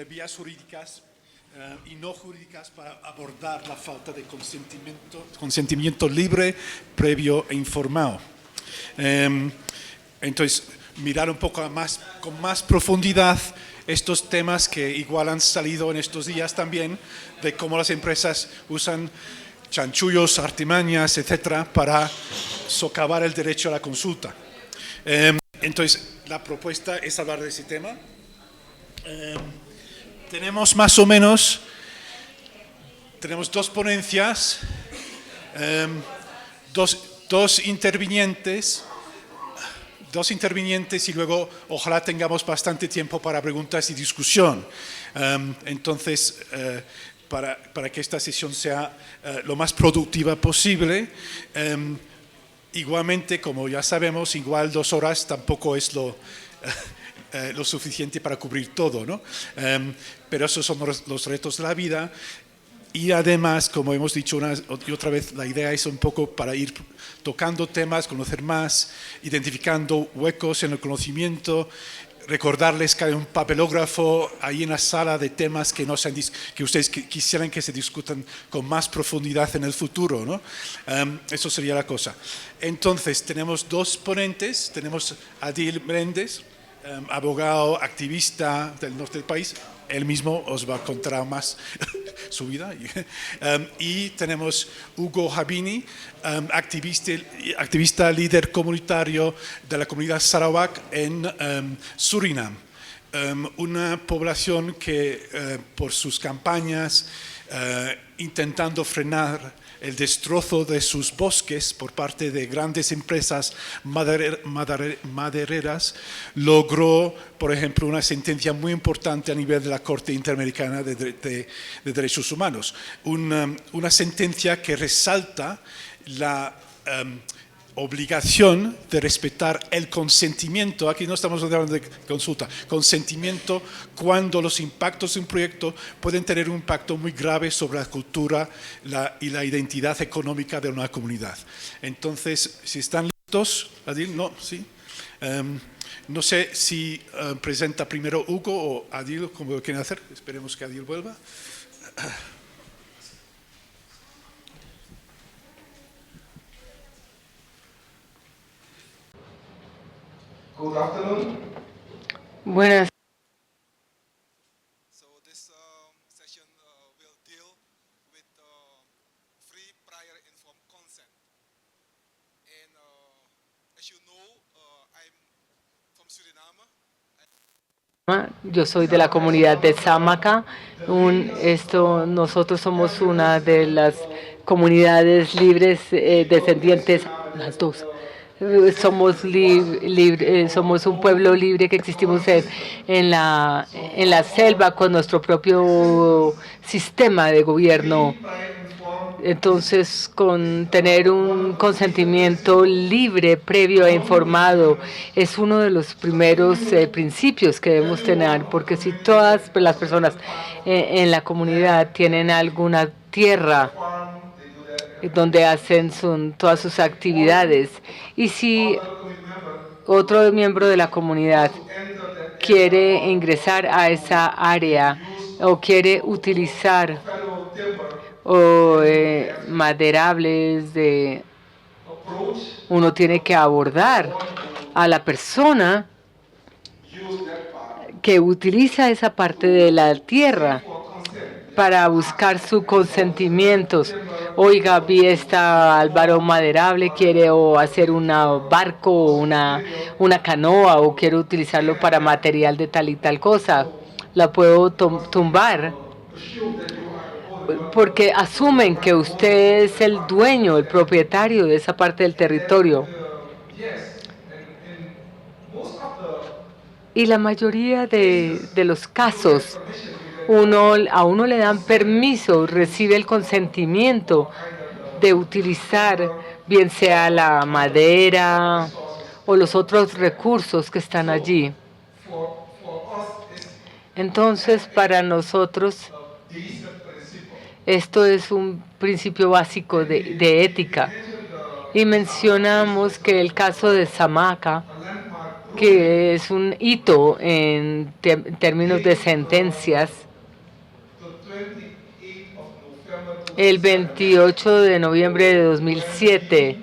entre vías jurídicas y no jurídicas para abordar la falta de consentimiento libre, previo e informado. Entonces, mirar un poco con más profundidad estos temas que igual han salido en estos días también, de cómo las empresas usan chanchullos, artimañas, etcétera, para socavar el derecho a la consulta. Entonces, la propuesta es hablar de ese tema. Tenemos más o menos, tenemos dos ponencias, dos intervinientes y luego ojalá tengamos bastante tiempo para preguntas y discusión. Entonces, para que esta sesión sea lo más productiva posible, igualmente, como ya sabemos, igual 2 horas tampoco es lo suficiente para cubrir todo, ¿no? Pero esos son los retos de la vida. Y además, como hemos dicho una y otra vez, la idea es un poco para ir tocando temas, conocer más, identificando huecos en el conocimiento, recordarles que hay un papelógrafo ahí en la sala de temas que ustedes quisieran que se discutan con más profundidad en el futuro, ¿no? Eso sería la cosa. Entonces, tenemos 2 ponentes. Tenemos a Adil Meléndez, abogado, activista del norte del país. Él mismo os va a contar más su vida. Y tenemos Hugo Habini, activista líder comunitario de la comunidad sarawak en Surinam. Una población que por sus campañas intentando frenar el destrozo de sus bosques por parte de grandes empresas madereras, logró, por ejemplo, una sentencia muy importante a nivel de la Corte Interamericana de Derechos Humanos. Una sentencia que resalta la obligación de respetar el consentimiento. Aquí no estamos hablando de consulta, consentimiento cuando los impactos de un proyecto pueden tener un impacto muy grave sobre la cultura y la identidad económica de una comunidad. Entonces, si están listos, Adil, ¿no? ¿Sí? No sé si presenta primero Hugo o Adil, como lo quieren hacer. Esperemos que Adil vuelva. Good afternoon. Buenas. So this session will deal with free prior informed consent. And as you know, I'm from Suriname. Yo soy de la comunidad de Sámaka. Nosotros somos una de las comunidades libres descendientes, las dos. Somos un pueblo libre que existimos en la selva con nuestro propio sistema de gobierno. Entonces, con tener un consentimiento libre, previo e informado, es uno de los primeros principios que debemos tener, porque si todas las personas en la comunidad tienen alguna tierra donde hacen todas sus actividades, y si otro miembro de la comunidad quiere ingresar a esa área o quiere utilizar maderables, uno tiene que abordar a la persona que utiliza esa parte de la tierra para buscar su consentimiento. Oiga, vi Álvaro maderable, quiere hacer un barco o una canoa, o quiero utilizarlo para material de tal y tal cosa. La puedo tumbar porque asumen que usted es el dueño, el propietario de esa parte del territorio. Y la mayoría de los casos, a uno le dan permiso, recibe el consentimiento de utilizar, bien sea la madera o los otros recursos que están allí. Entonces, para nosotros, esto es un principio básico de ética. Y mencionamos que el caso de Sámaka que es un hito en términos de sentencias. El 28 de noviembre de 2007,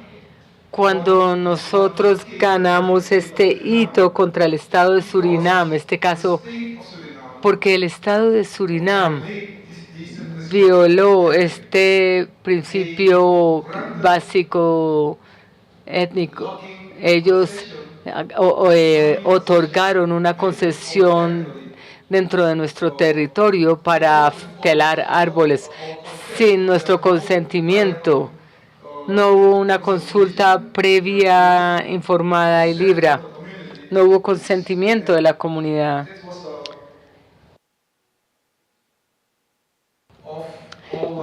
cuando nosotros ganamos este hito contra el Estado de Surinam, este caso, porque el Estado de Surinam violó este principio básico étnico. Ellos otorgaron una concesión dentro de nuestro territorio para talar árboles sin nuestro consentimiento. No hubo una consulta previa, informada y libre. No hubo consentimiento de la comunidad.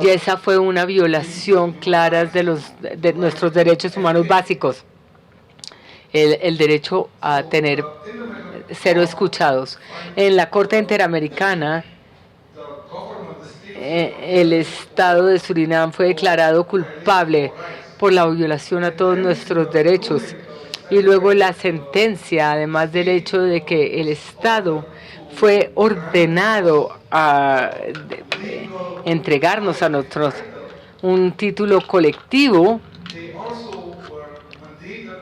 Y esa fue una violación clara de nuestros derechos humanos básicos. El derecho a ser escuchados. En la Corte Interamericana, el Estado de Surinam fue declarado culpable por la violación a todos nuestros derechos. Y luego la sentencia, además del hecho de que el Estado fue ordenado a entregarnos a nosotros un título colectivo,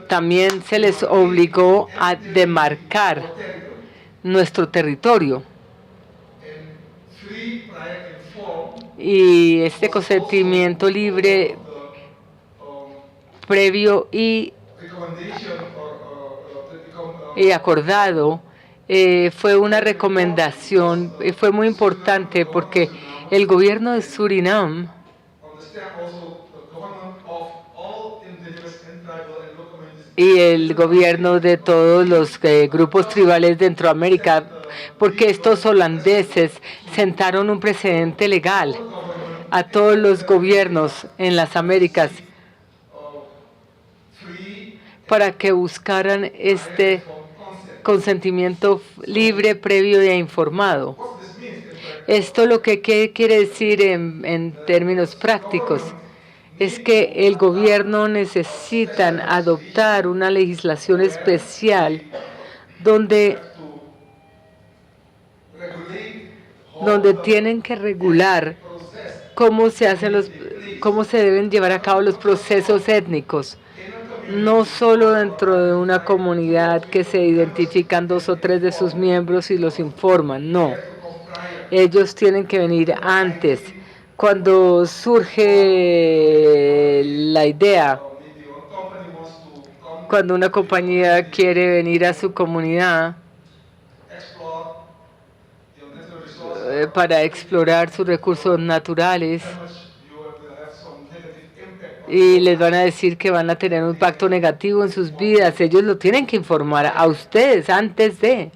también se les obligó a demarcar nuestro territorio. Y este consentimiento libre, previo y acordado, fue una recomendación, fue muy importante porque el gobierno de Surinam y el gobierno de todos los grupos tribales de Centroamérica, porque estos holandeses sentaron un precedente legal a todos los gobiernos en las Américas para que buscaran este consentimiento libre, previo e informado. Esto lo que quiere decir en términos prácticos es que el gobierno necesita adoptar una legislación especial donde tienen que regular cómo se deben llevar a cabo los procesos étnicos, no solo dentro de una comunidad que se identifican 2 o 3 de sus miembros y los informan, no. Ellos tienen que venir antes. Cuando surge la idea, cuando una compañía quiere venir a su comunidad para explorar sus recursos naturales, y les van a decir que van a tener un impacto negativo en sus vidas, ellos lo tienen que informar a ustedes antes de.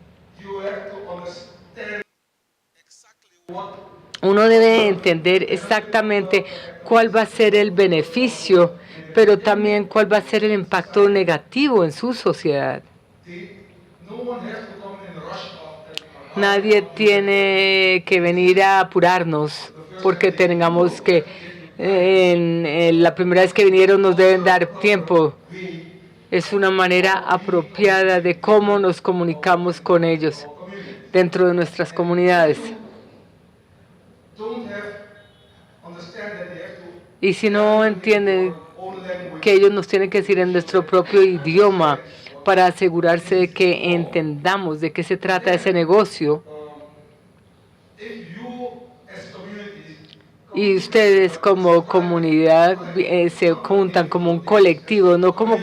Uno debe entender exactamente cuál va a ser el beneficio, pero también cuál va a ser el impacto negativo en su sociedad. Nadie tiene que venir a apurarnos porque tengamos que, la primera vez que vinieron nos deben dar tiempo. Es una manera apropiada de cómo nos comunicamos con ellos dentro de nuestras comunidades. Y si no entienden que ellos nos tienen que decir en nuestro propio idioma para asegurarse de que entendamos de qué se trata ese negocio. Y ustedes como comunidad se juntan como un colectivo, no como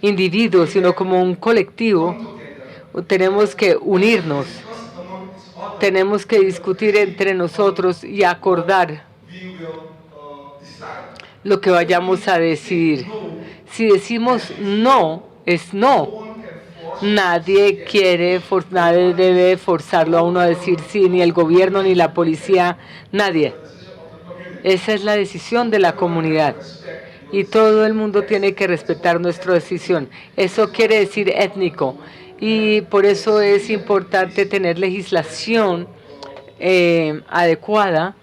individuos, sino como un colectivo. Tenemos que unirnos, tenemos que discutir entre nosotros y acordar lo que vayamos a decidir. Si decimos no, es no. Nadie debe forzarlo a uno a decir sí, ni el gobierno, ni la policía, nadie. Esa es la decisión de la comunidad. Y todo el mundo tiene que respetar nuestra decisión. Eso quiere decir étnico. Y por eso es importante tener legislación adecuada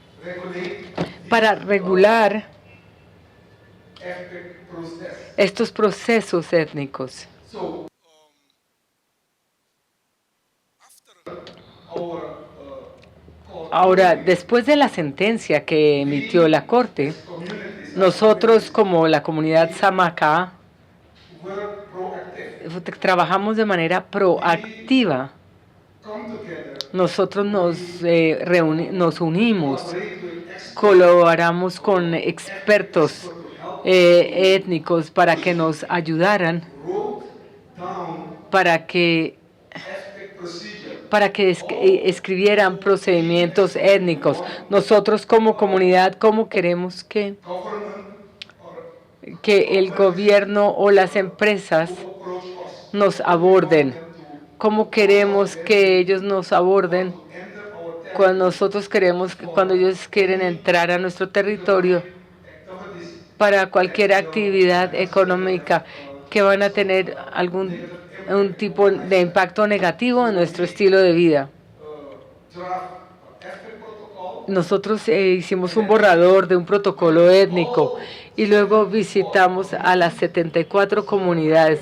para regular estos procesos étnicos. Ahora, después de la sentencia que emitió la Corte, nosotros como la comunidad Samaka trabajamos de manera proactiva. Nosotros nos unimos, colaboramos con expertos étnicos para que nos ayudaran, para que escribieran procedimientos étnicos. Nosotros como comunidad, ¿cómo queremos que el gobierno o las empresas nos aborden? ¿Cómo queremos que ellos nos aborden cuando cuando ellos quieren entrar a nuestro territorio para cualquier actividad económica que van a tener un tipo de impacto negativo en nuestro estilo de vida? Nosotros hicimos un borrador de un protocolo étnico y luego visitamos a las 74 comunidades,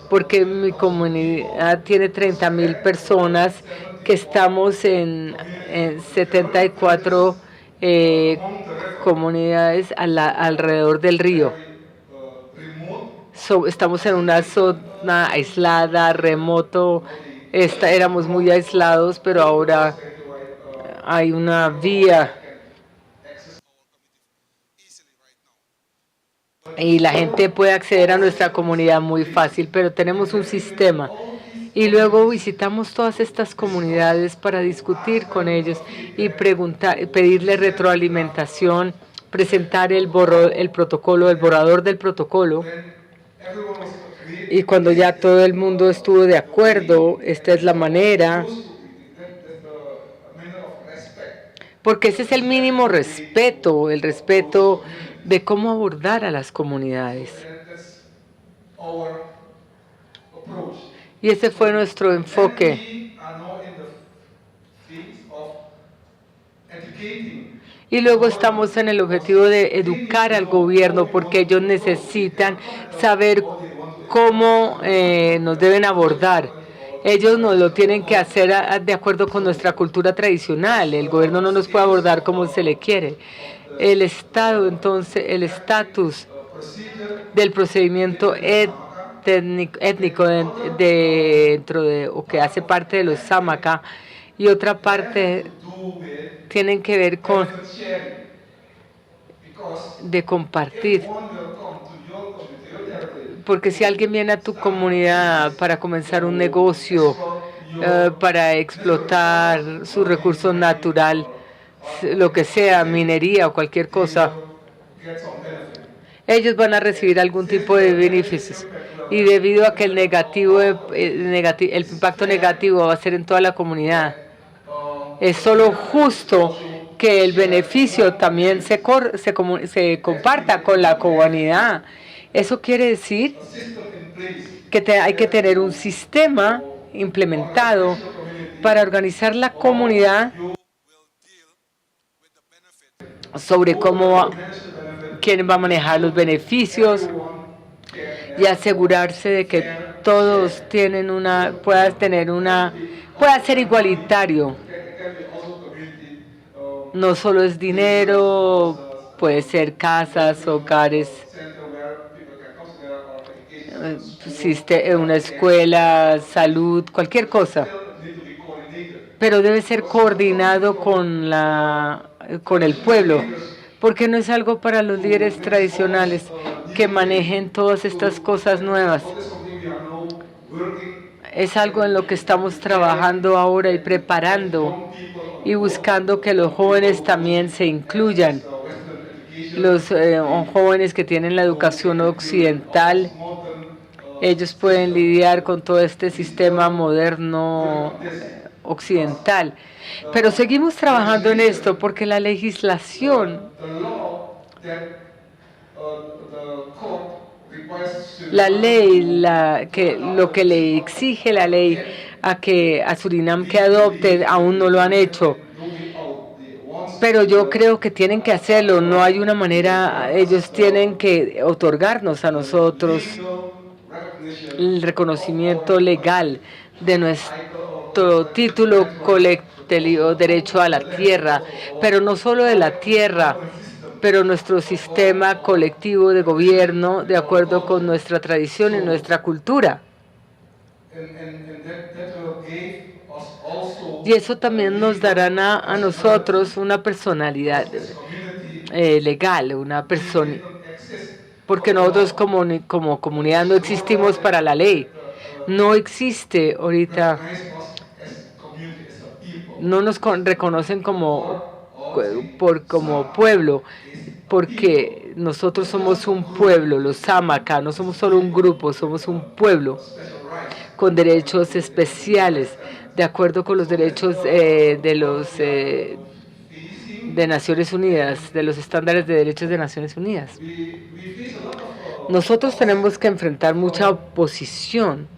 porque mi comunidad tiene 30,000 personas que estamos en 74 comunidades alrededor del río. Estamos en una zona aislada, remoto. Éramos muy aislados, pero ahora hay una vía y la gente puede acceder a nuestra comunidad muy fácil, pero tenemos un sistema. Y luego visitamos todas estas comunidades para discutir con ellos y pedirles retroalimentación, presentar el protocolo, el borrador del protocolo. Y cuando ya todo el mundo estuvo de acuerdo, esta es la manera, porque ese es el mínimo respeto, el respeto de cómo abordar a las comunidades. Y ese fue nuestro enfoque. Y luego estamos en el objetivo de educar al gobierno, porque ellos necesitan saber cómo nos deben abordar. Ellos nos lo tienen que hacer de acuerdo con nuestra cultura tradicional. El gobierno no nos puede abordar como se le quiere. El Estado, entonces, el estatus del procedimiento étnico dentro de, o que hace parte de los Samaka, y otra parte tienen que ver con de compartir. Porque si alguien viene a tu comunidad para comenzar un negocio, para explotar su recurso natural, lo que sea, minería o cualquier cosa, ellos van a recibir algún tipo de beneficios. Y debido a que el impacto negativo va a ser en toda la comunidad, es solo justo que el beneficio también se comparta con la comunidad. Eso quiere decir que hay que tener un sistema implementado para organizar la comunidad sobre quién va a manejar los beneficios y asegurarse de que todos pueda ser igualitario. No solo es dinero, puede ser casas, hogares, una escuela, salud, cualquier cosa. Pero debe ser coordinado con el pueblo, porque no es algo para los líderes tradicionales que manejen todas estas cosas nuevas. Es algo en lo que estamos trabajando ahora y preparando y buscando que los jóvenes también se incluyan. Los jóvenes que tienen la educación occidental, ellos pueden lidiar con todo este sistema moderno occidental. Pero seguimos trabajando en esto porque la legislación, la ley, lo que le exige la ley a Surinam que adopte, aún no lo han hecho. Pero yo creo que tienen que hacerlo, no hay una manera, ellos tienen que otorgarnos a nosotros el reconocimiento legal nuestro título colectivo, derecho a la tierra, pero no solo de la tierra, pero nuestro sistema colectivo de gobierno de acuerdo con nuestra tradición y nuestra cultura. Y eso también nos dará a nosotros una personalidad legal, una persona, porque nosotros como comunidad no existimos para la ley. No existe ahorita, no nos reconocen como pueblo, porque nosotros somos un pueblo, los Samaka, no somos solo un grupo, somos un pueblo con derechos especiales, de acuerdo con los derechos de Naciones Unidas, de los estándares de derechos de Naciones Unidas. Nosotros tenemos que enfrentar mucha oposición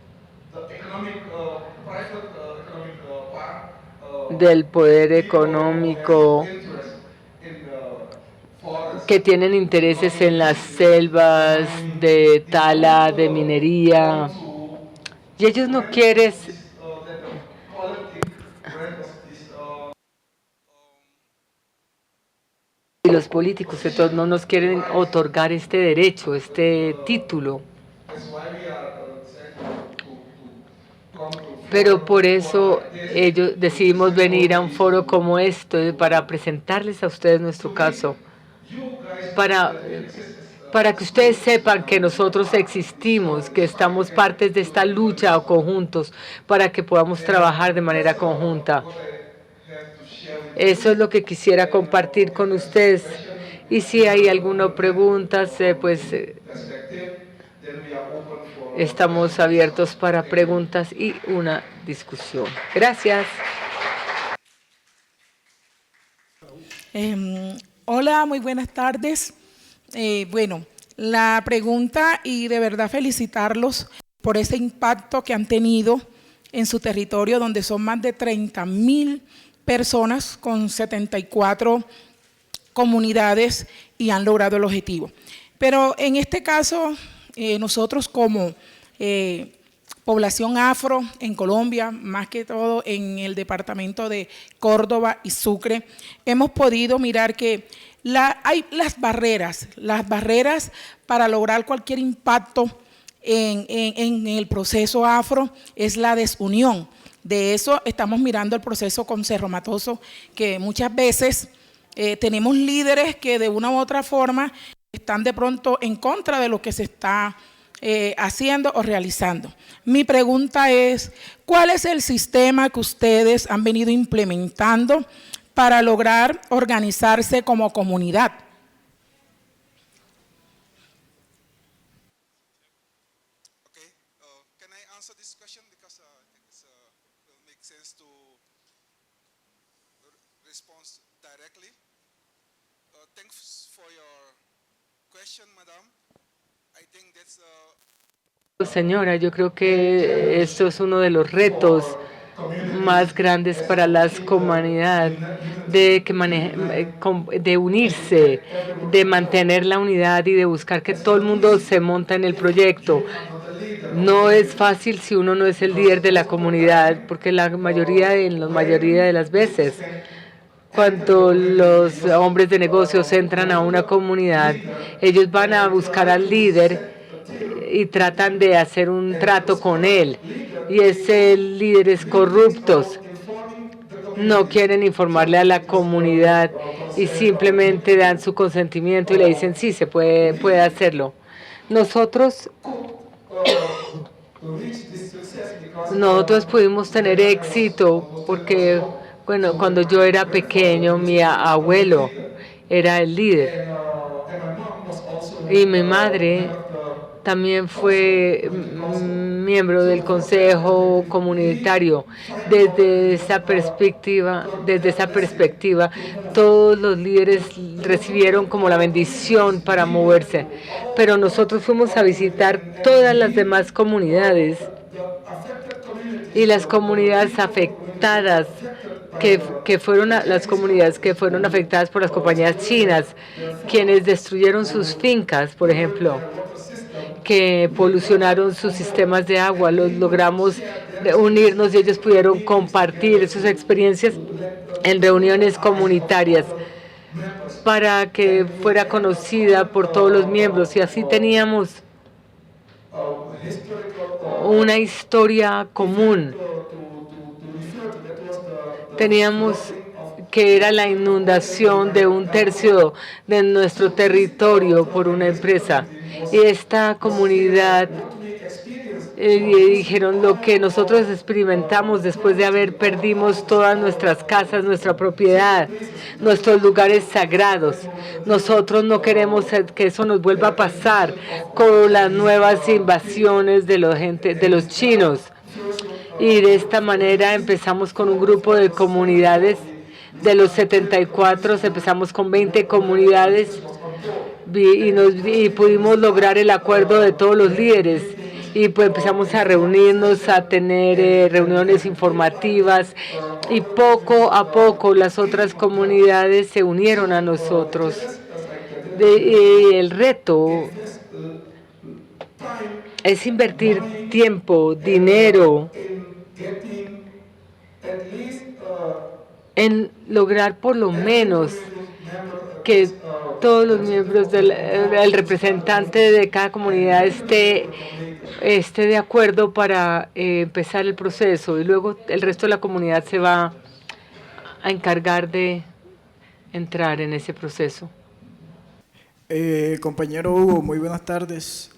del poder económico, que tienen intereses en las selvas de tala, de minería, y ellos no quieren, y los políticos entonces no nos quieren otorgar este derecho, este título. Pero por eso ellos decidimos venir a un foro como este para presentarles a ustedes nuestro caso, para que ustedes sepan que nosotros existimos, que estamos partes de esta lucha o conjuntos, para que podamos trabajar de manera conjunta. Eso es lo que quisiera compartir con ustedes. Y si hay alguna pregunta, pues estamos abiertos para preguntas y una discusión. Gracias. Hola, muy buenas tardes. Bueno, la pregunta, y de verdad felicitarlos por ese impacto que han tenido en su territorio, donde son más de 30,000 personas con 74 comunidades y han logrado el objetivo. Pero en este caso, nosotros como población afro en Colombia, más que todo en el departamento de Córdoba y Sucre, hemos podido mirar que hay las barreras para lograr cualquier impacto en el proceso afro es la desunión. De eso estamos mirando el proceso con Cerro Matoso, que muchas veces tenemos líderes que de una u otra forma están de pronto en contra de lo que se está haciendo o realizando. Mi pregunta es, ¿cuál es el sistema que ustedes han venido implementando para lograr organizarse como comunidad? Okay, can I answer this question because I think it will make sense to respond directly. Thanks for your question, madam. I think that's Señora, yo creo que esto es uno de los retos más grandes para las comunidades, de unirse, de mantener la unidad y de buscar que todo el mundo se monta en el proyecto. No es fácil si uno no es el líder de la comunidad, porque la mayoría de las veces, cuando los hombres de negocios entran a una comunidad, ellos van a buscar al líder y tratan de hacer un trato con él. Y ese líderes corruptos no quieren informarle a la comunidad y simplemente dan su consentimiento y le dicen sí, se puede hacerlo. Nosotros pudimos tener éxito porque, bueno, cuando yo era pequeño, mi abuelo era el líder y mi madre también fue miembro del Consejo Comunitario. Desde esa perspectiva, todos los líderes recibieron como la bendición para moverse. Pero nosotros fuimos a visitar todas las demás comunidades y las comunidades afectadas, que fueron las comunidades que fueron afectadas por las compañías chinas, quienes destruyeron sus fincas, por ejemplo, que polucionaron sus sistemas de agua. Los logramos unirnos y ellos pudieron compartir sus experiencias en reuniones comunitarias para que fuera conocida por todos los miembros. Y así teníamos una historia común. Teníamos que era la inundación de 1/3 de nuestro territorio por una empresa. Y esta comunidad dijeron lo que nosotros experimentamos después de haber perdimos todas nuestras casas, nuestra propiedad, nuestros lugares sagrados. Nosotros no queremos que eso nos vuelva a pasar con las nuevas invasiones de los chinos. Y de esta manera empezamos con un grupo de comunidades. De los 74 empezamos con 20 comunidades y pudimos lograr el acuerdo de todos los líderes. Y pues empezamos a reunirnos, a tener reuniones informativas y poco a poco las otras comunidades se unieron a nosotros. El reto es invertir tiempo, dinero en lograr por lo menos que todos los miembros el representante de cada comunidad esté de acuerdo para empezar el proceso, y luego el resto de la comunidad se va a encargar de entrar en ese proceso. Compañero Hugo, muy buenas tardes.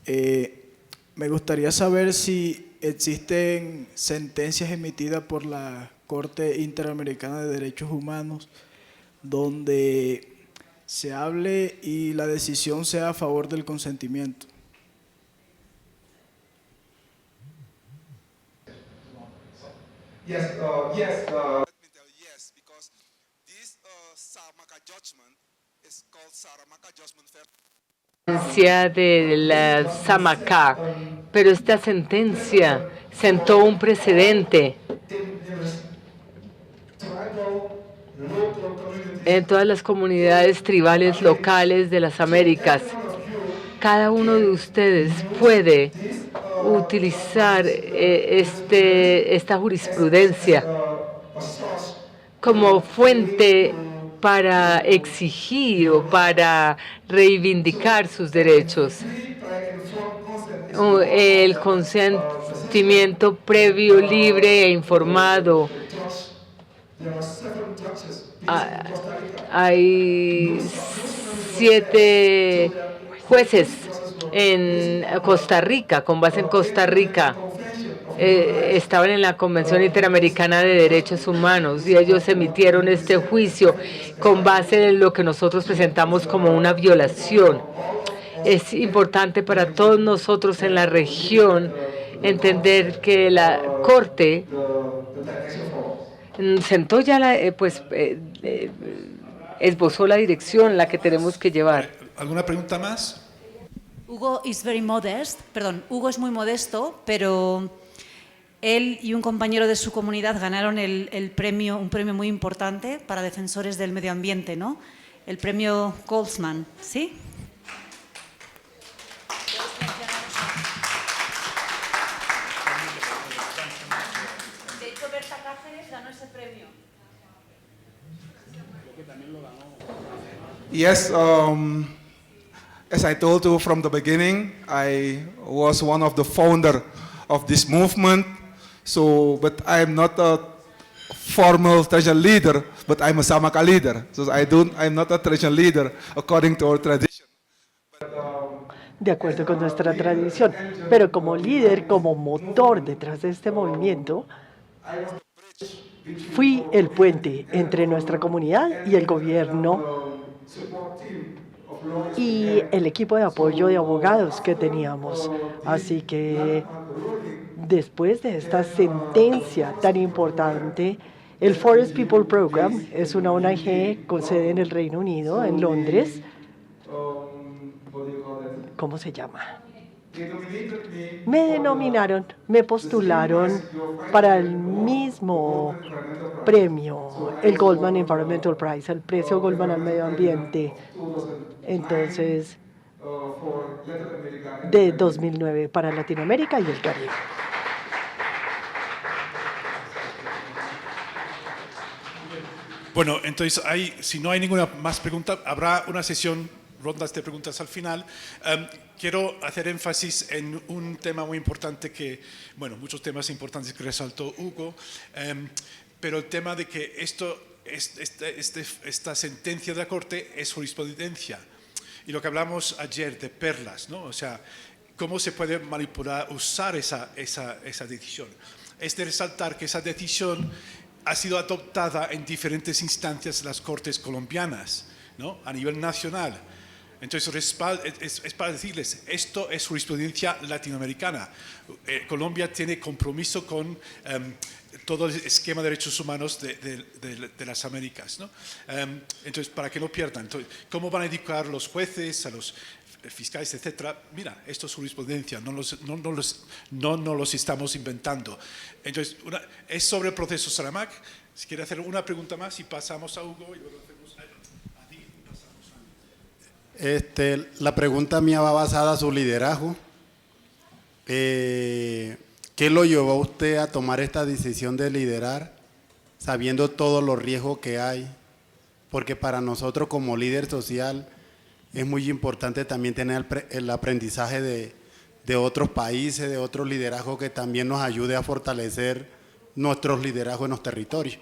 Me gustaría saber si existen sentencias emitidas por la Corte Interamericana de Derechos Humanos donde se hable y la decisión sea a favor del consentimiento. Yes, Let me tell you yes, because this Saramacca judgment is called Saramacca Judgment Fair. De la Saramacca, pero esta sentencia sentó un precedente en todas las comunidades tribales locales de las Américas. Cada uno de ustedes puede utilizar esta jurisprudencia como fuente para exigir o para reivindicar sus derechos. El consentimiento previo, libre e informado. Hay 7 jueces en Costa Rica, con base en Costa Rica. Estaban en la Convención Interamericana de Derechos Humanos y ellos emitieron este juicio con base en lo que nosotros presentamos como una violación. Es importante para todos nosotros en la región entender que la Corte sentó ya esbozó la dirección en la que tenemos que llevar. ¿Alguna pregunta más? Hugo Hugo es muy modesto, pero él y un compañero de su comunidad ganaron un premio muy importante para defensores del medio ambiente, ¿no? El premio Goldsman, ¿sí? De hecho, Berta Cáceres ganó ese premio. Yes, as I told you from the beginning, I was one of the founder of this movement. So, but I'm not a formal traditional leader, but I'm a Saramacca leader. So I'm not a traditional leader according to our tradition. De acuerdo con nuestra tradición, pero como líder, como motor detrás de este movimiento, fui el puente entre nuestra comunidad y el gobierno y el equipo de apoyo de abogados que teníamos. Así que después de esta sentencia tan importante, el Forest People Program es una ONG con sede en el Reino Unido, en Londres. ¿Cómo se llama? Me denominaron, me postularon para el mismo premio, el Goldman Environmental Prize, el precio Goldman al medio ambiente. Entonces, de 2009 para Latinoamérica y el Caribe. Bueno, entonces, si no hay ninguna más pregunta, habrá una sesión, rondas de preguntas al final. Quiero hacer énfasis en un tema muy importante muchos temas importantes que resaltó Hugo, pero el tema de que esta sentencia de la Corte es jurisprudencia. Y lo que hablamos ayer de perlas, ¿no? O sea, cómo se puede manipular, usar esa decisión. Es de resaltar que esa decisión ha sido adoptada en diferentes instancias de las Cortes colombianas, ¿no? A nivel nacional. Entonces, es para decirles, esto es jurisprudencia latinoamericana. Colombia tiene compromiso con todo el esquema de derechos humanos de las Américas, ¿no? Entonces, para que no pierdan. Entonces, ¿cómo van a educar los jueces, a los fiscales, etcétera? Mira, esto es jurisprudencia, no nos los estamos inventando. Entonces, es sobre el proceso Saramac. Si quiere hacer una pregunta más y pasamos a Hugo y luego hacemos a ti. La pregunta mía va basada a su liderazgo. ¿Qué lo llevó a usted a tomar esta decisión de liderar, sabiendo todos los riesgos que hay? Porque para nosotros como líder social es muy importante también tener el aprendizaje de otros países, de otros liderazgos que también nos ayude a fortalecer nuestros liderazgos en los territorios.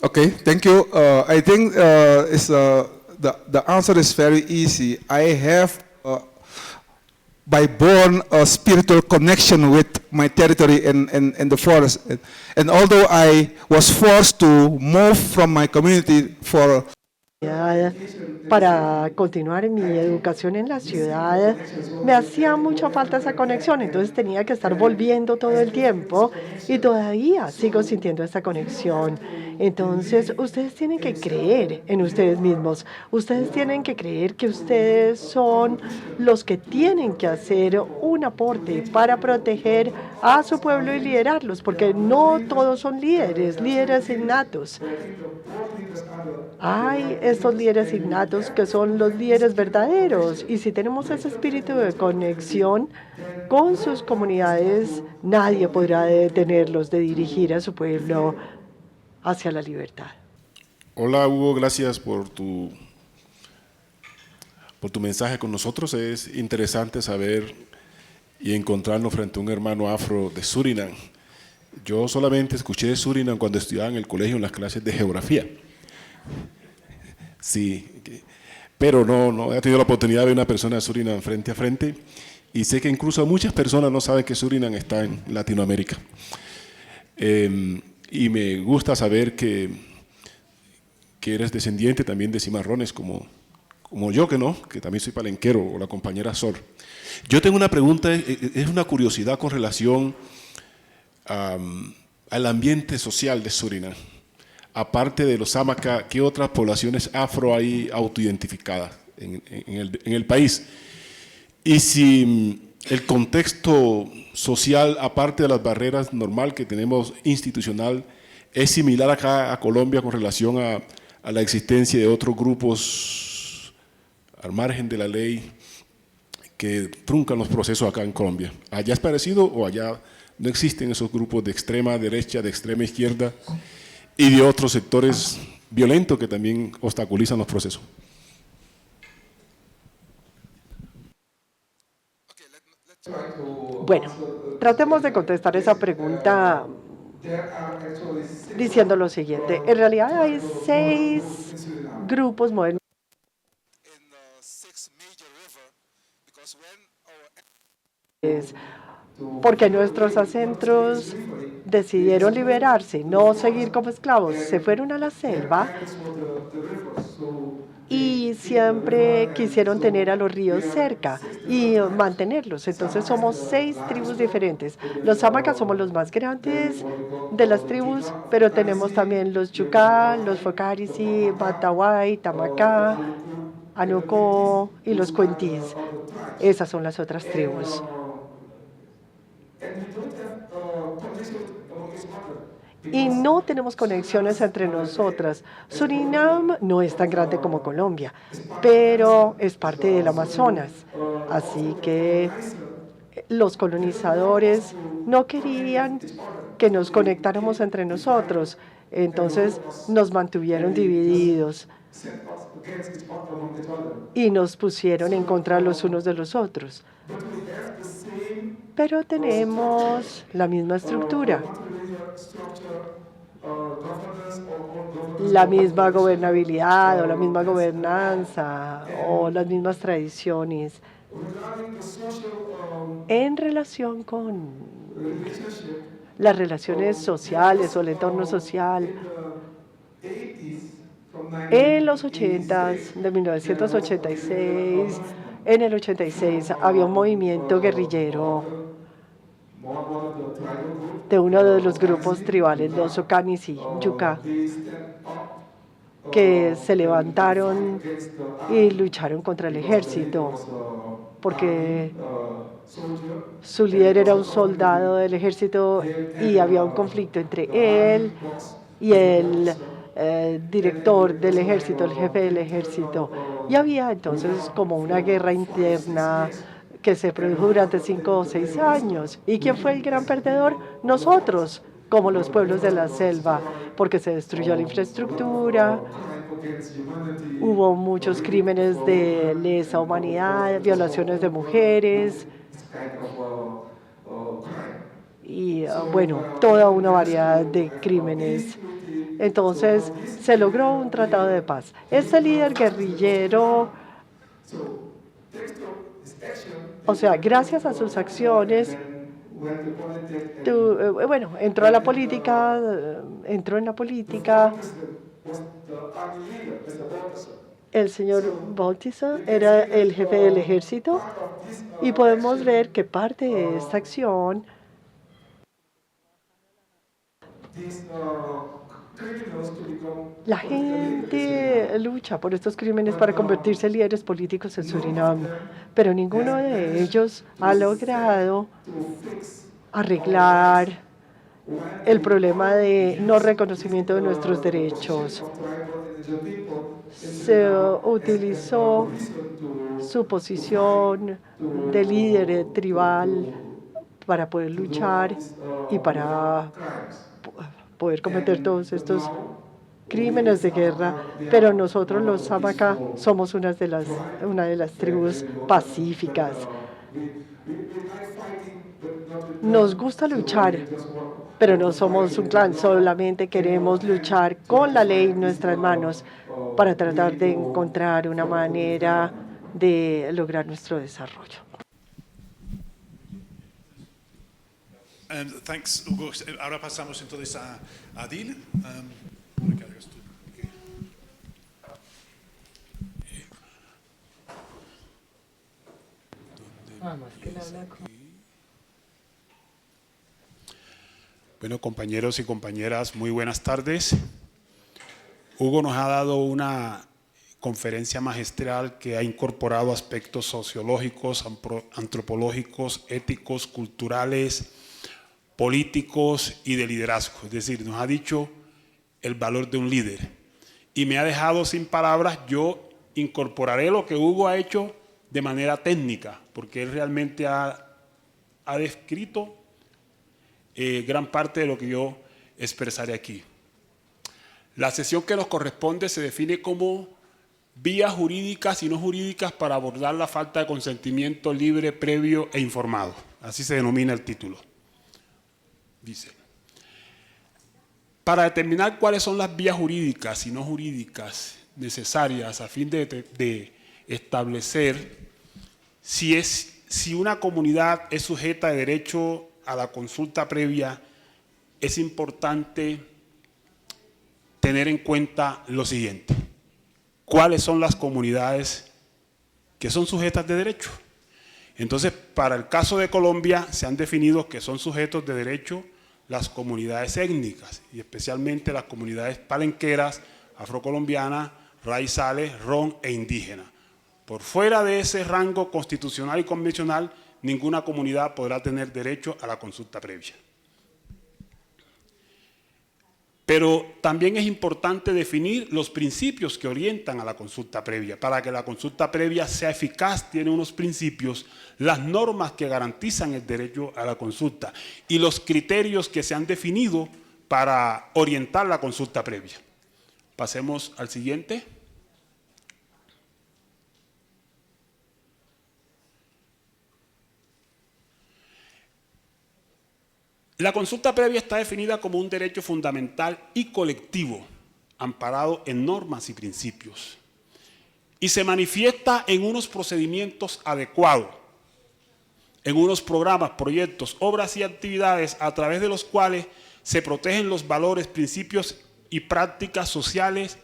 Okay, thank you. I think the answer is very easy. I have, by born, a spiritual connection with my territory in the forest. And although I was forced to move from my community for Para continuar mi educación en la ciudad, me hacía mucha falta esa conexión, entonces tenía que estar volviendo todo el tiempo y todavía sigo sintiendo esta conexión. Entonces, ustedes tienen que creer en ustedes mismos, ustedes tienen que creer que ustedes son los que tienen que hacer un aporte para proteger a su pueblo y liderarlos, porque no todos son líderes innatos. Hay estos líderes innatos que son los líderes verdaderos, y si tenemos ese espíritu de conexión con sus comunidades, nadie podrá detenerlos de dirigir a su pueblo hacia la libertad. Hola Hugo, gracias por tu mensaje con nosotros. Es interesante saber y encontrarnos frente a un hermano afro de Surinam. Yo solamente escuché de Surinam cuando estudiaba en el colegio en las clases de geografía. Sí, pero no he tenido la oportunidad de ver una persona de Surinam frente a frente, y sé que incluso muchas personas no saben que Surinam está en Latinoamérica. Y me gusta saber que eres descendiente también de cimarrones como yo, que también soy palenquero, o la compañera Sol. Yo tengo una pregunta, es una curiosidad con relación al ambiente social de Surinam. Aparte de los Amacá, ¿qué otras poblaciones afro hay autoidentificadas en el país? Y si el contexto social, aparte de las barreras normal que tenemos institucional, es similar acá a Colombia con relación a la existencia de otros grupos al margen de la ley que truncan los procesos acá en Colombia. ¿Allá es parecido o allá no existen esos grupos de extrema derecha, de extrema izquierda y de otros sectores violentos que también obstaculizan los procesos? Bueno, tratemos de contestar esa pregunta diciendo lo siguiente. En realidad hay 6 grupos modernos porque nuestros ancestros decidieron liberarse, no seguir como esclavos, se fueron a la selva y siempre quisieron tener a los ríos cerca y mantenerlos. Entonces somos 6 tribus diferentes. Los Amacas somos los más grandes de las tribus, pero tenemos también los Chucá, los Focarisi, Batawai, Tamacá, Anuco y los Cuentís. Esas son las otras tribus. Y no tenemos conexiones entre nosotras. Surinam no es tan grande como Colombia, pero es parte del Amazonas. Así que los colonizadores no querían que nos conectáramos entre nosotros. Entonces nos mantuvieron divididos y nos pusieron en contra los unos de los otros. Pero tenemos la misma estructura, la misma gobernabilidad o la misma gobernanza o las mismas tradiciones en relación con las relaciones sociales o el entorno social. En los 80s de 1986, en el 86 había un movimiento guerrillero de uno de los grupos tribales, los Okanis y Yucá, que se levantaron y lucharon contra el ejército, porque su líder era un soldado del ejército y había un conflicto entre él y el director del ejército, el jefe del ejército. Y había entonces como una guerra interna que se produjo durante 5 o 6 años. ¿Y quién fue el gran perdedor? Nosotros, como los pueblos de la selva, porque se destruyó la infraestructura, hubo muchos crímenes de lesa humanidad, violaciones de mujeres y, bueno, toda una variedad de crímenes. Entonces, se logró un tratado de paz. Este líder guerrillero, o sea, gracias a sus acciones, bueno, entró en la política. El señor Bautista era el jefe del ejército y podemos ver que parte de esta acción la gente lucha por estos crímenes para convertirse en líderes políticos en Surinam, pero ninguno de ellos ha logrado arreglar el problema de no reconocimiento de nuestros derechos. Se utilizó su posición de líder tribal para poder luchar y para poder cometer todos estos crímenes de guerra, pero nosotros los Samaka somos una de las tribus pacíficas. Nos gusta luchar, pero no somos un clan, solamente queremos luchar con la ley en nuestras manos para tratar de encontrar una manera de lograr nuestro desarrollo. Thanks, Hugo. Ahora pasamos entonces a Adil. Bueno, compañeros y compañeras, muy buenas tardes. Hugo nos ha dado una conferencia magistral que ha incorporado aspectos sociológicos, antropológicos, éticos, culturales, políticos y de liderazgo. Es decir, nos ha dicho el valor de un líder. Y me ha dejado sin palabras. Yo incorporaré lo que Hugo ha hecho de manera técnica, porque él realmente ha descrito gran parte de lo que yo expresaré aquí. La sesión que nos corresponde se define como vías jurídicas y no jurídicas para abordar la falta de consentimiento libre, previo e informado. Así se denomina el título. Dice, para determinar cuáles son las vías jurídicas y no jurídicas necesarias a fin de establecer si una comunidad es sujeta de derecho a la consulta previa, es importante tener en cuenta lo siguiente. ¿Cuáles son las comunidades que son sujetas de derecho? Entonces, para el caso de Colombia, se han definido que son sujetos de derecho las comunidades étnicas, y especialmente las comunidades palenqueras, afrocolombianas, raizales, ron e indígenas. Por fuera de ese rango constitucional y convencional, ninguna comunidad podrá tener derecho a la consulta previa. Pero también es importante definir los principios que orientan a la consulta previa. Para que la consulta previa sea eficaz, tiene unos principios, las normas que garantizan el derecho a la consulta y los criterios que se han definido para orientar la consulta previa. Pasemos al siguiente. La consulta previa está definida como un derecho fundamental y colectivo, amparado en normas y principios, y se manifiesta en unos procedimientos adecuados, en unos programas, proyectos, obras y actividades a través de los cuales se protegen los valores, principios y prácticas sociales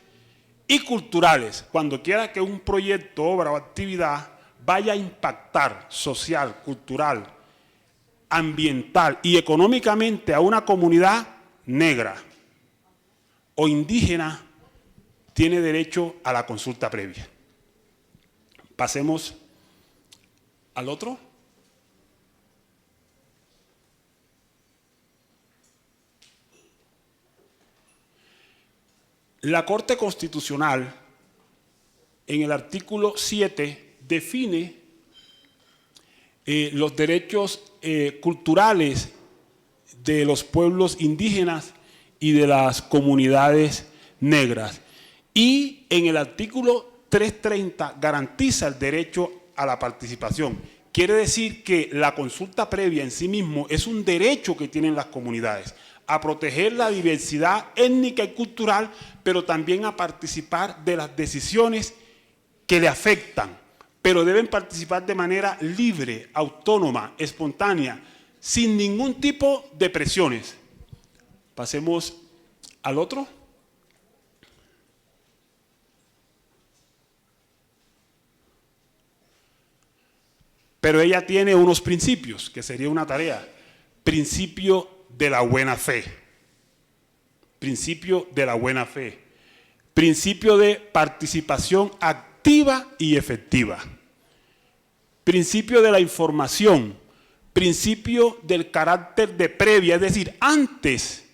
y culturales. Cuando quiera que un proyecto, obra o actividad vaya a impactar social, cultural, ambiental y económicamente a una comunidad negra o indígena, tiene derecho a la consulta previa. Pasemos al otro. La Corte Constitucional, en el artículo 7, define los derechos culturales de los pueblos indígenas y de las comunidades negras. Y en el artículo 330 garantiza el derecho a la participación. Quiere decir que la consulta previa en sí mismo es un derecho que tienen las comunidades a proteger la diversidad étnica y cultural, pero también a participar de las decisiones que le afectan, pero deben participar de manera libre, autónoma, espontánea, sin ningún tipo de presiones. Pasemos al otro. Pero ella tiene unos principios, que sería una tarea. Principio de la buena fe. Principio de la buena fe. Principio de participación activa y efectiva. Principio de la información. Principio del carácter de previa, es decir, antes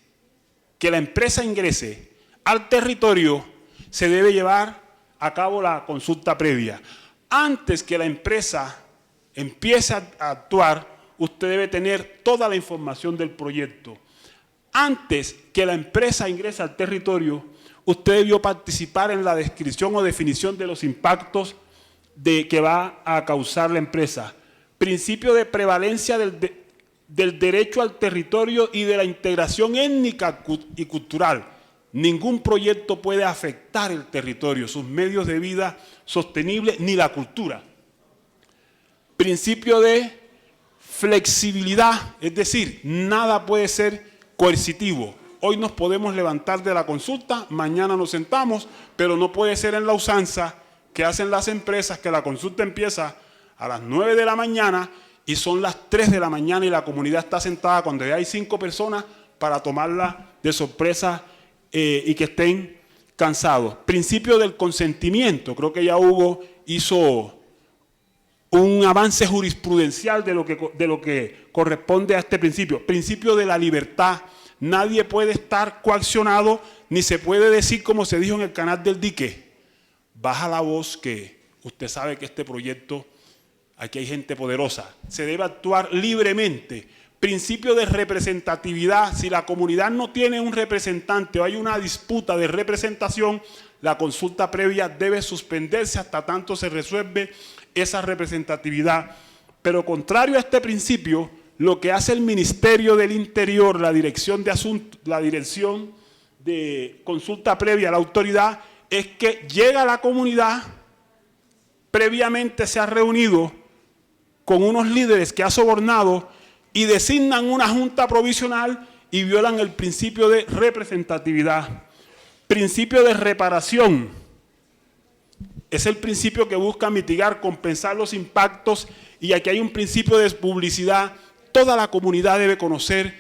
que la empresa ingrese al territorio, se debe llevar a cabo la consulta previa. Antes que la empresa empiece a actuar, usted debe tener toda la información del proyecto. Antes que la empresa ingrese al territorio, usted debió participar en la descripción o definición de los impactos que va a causar la empresa. Principio de prevalencia del derecho al territorio y de la integración étnica y cultural. Ningún proyecto puede afectar el territorio, sus medios de vida sostenibles, ni la cultura. Principio de flexibilidad, es decir, nada puede ser coercitivo. Hoy nos podemos levantar de la consulta, mañana nos sentamos, pero no puede ser en la usanza que hacen las empresas, que la consulta empieza a las 9 de la mañana y son las 3 de la mañana y la comunidad está sentada cuando ya hay 5 personas para tomarla de sorpresa y que estén cansados. Principio del consentimiento, creo que ya Hugo hizo un avance jurisprudencial de lo que corresponde a este principio. Principio de la libertad. Nadie puede estar coaccionado, ni se puede decir, como se dijo en el canal del dique, baja la voz que usted sabe que este proyecto, aquí hay gente poderosa. Se debe actuar libremente. Principio de representatividad. Si la comunidad no tiene un representante o hay una disputa de representación, la consulta previa debe suspenderse hasta tanto se resuelve esa representatividad. Pero contrario a este principio, lo que hace el Ministerio del Interior, la Dirección de Consulta Previa, la autoridad, es que llega a la comunidad, previamente se ha reunido con unos líderes que ha sobornado y designan una junta provisional y violan el principio de representatividad. Principio de reparación. Es el principio que busca mitigar, compensar los impactos, y aquí hay un principio de publicidad. Toda la comunidad debe conocer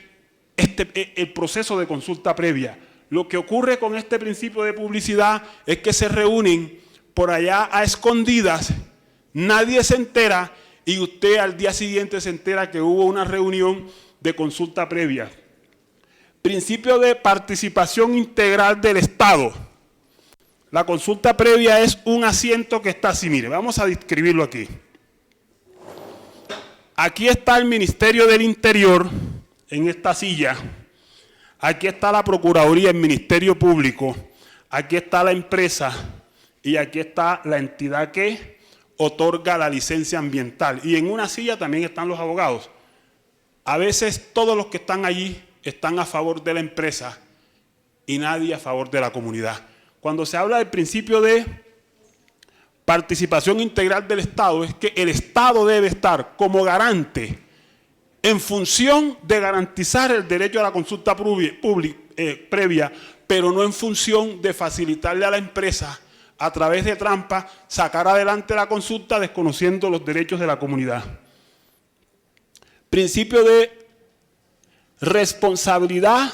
el proceso de consulta previa. Lo que ocurre con este principio de publicidad es que se reúnen por allá a escondidas, nadie se entera y usted al día siguiente se entera que hubo una reunión de consulta previa. Principio de participación integral del Estado. La consulta previa es un asiento que está así, mire, vamos a describirlo aquí. Aquí está el Ministerio del Interior, en esta silla. Aquí está la Procuraduría, el Ministerio Público. Aquí está la empresa y aquí está la entidad que otorga la licencia ambiental. Y en una silla también están los abogados. A veces todos los que están allí están a favor de la empresa y nadie a favor de la comunidad. Cuando se habla del principio de participación integral del Estado, es que el Estado debe estar como garante en función de garantizar el derecho a la consulta previa, pero no en función de facilitarle a la empresa, a través de trampa, sacar adelante la consulta desconociendo los derechos de la comunidad. Principio de responsabilidad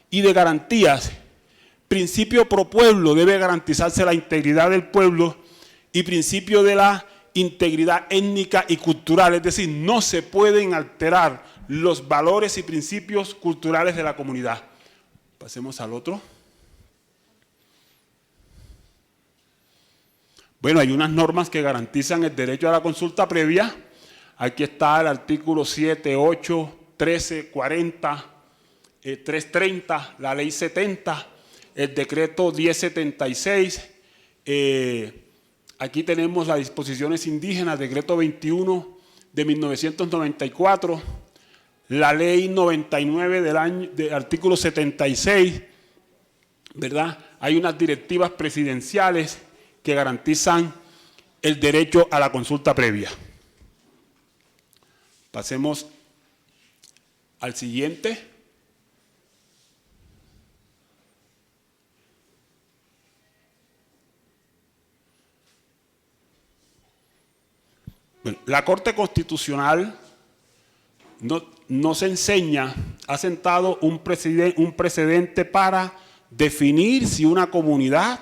y de garantías. Principio pro pueblo, debe garantizarse la integridad del pueblo, y principio de la integridad étnica y cultural, es decir, no se pueden alterar los valores y principios culturales de la comunidad. Pasemos al otro. Bueno, hay unas normas que garantizan el derecho a la consulta previa. Aquí está el artículo 7, 8, 13, 40, 330, la ley 70, el decreto 1076, aquí tenemos las disposiciones indígenas, decreto 21 de 1994, la ley 99 del artículo 76, ¿verdad? Hay unas directivas presidenciales que garantizan el derecho a la consulta previa. Pasemos al siguiente. Bueno, la Corte Constitucional nos enseña, ha sentado un precedente para definir si una comunidad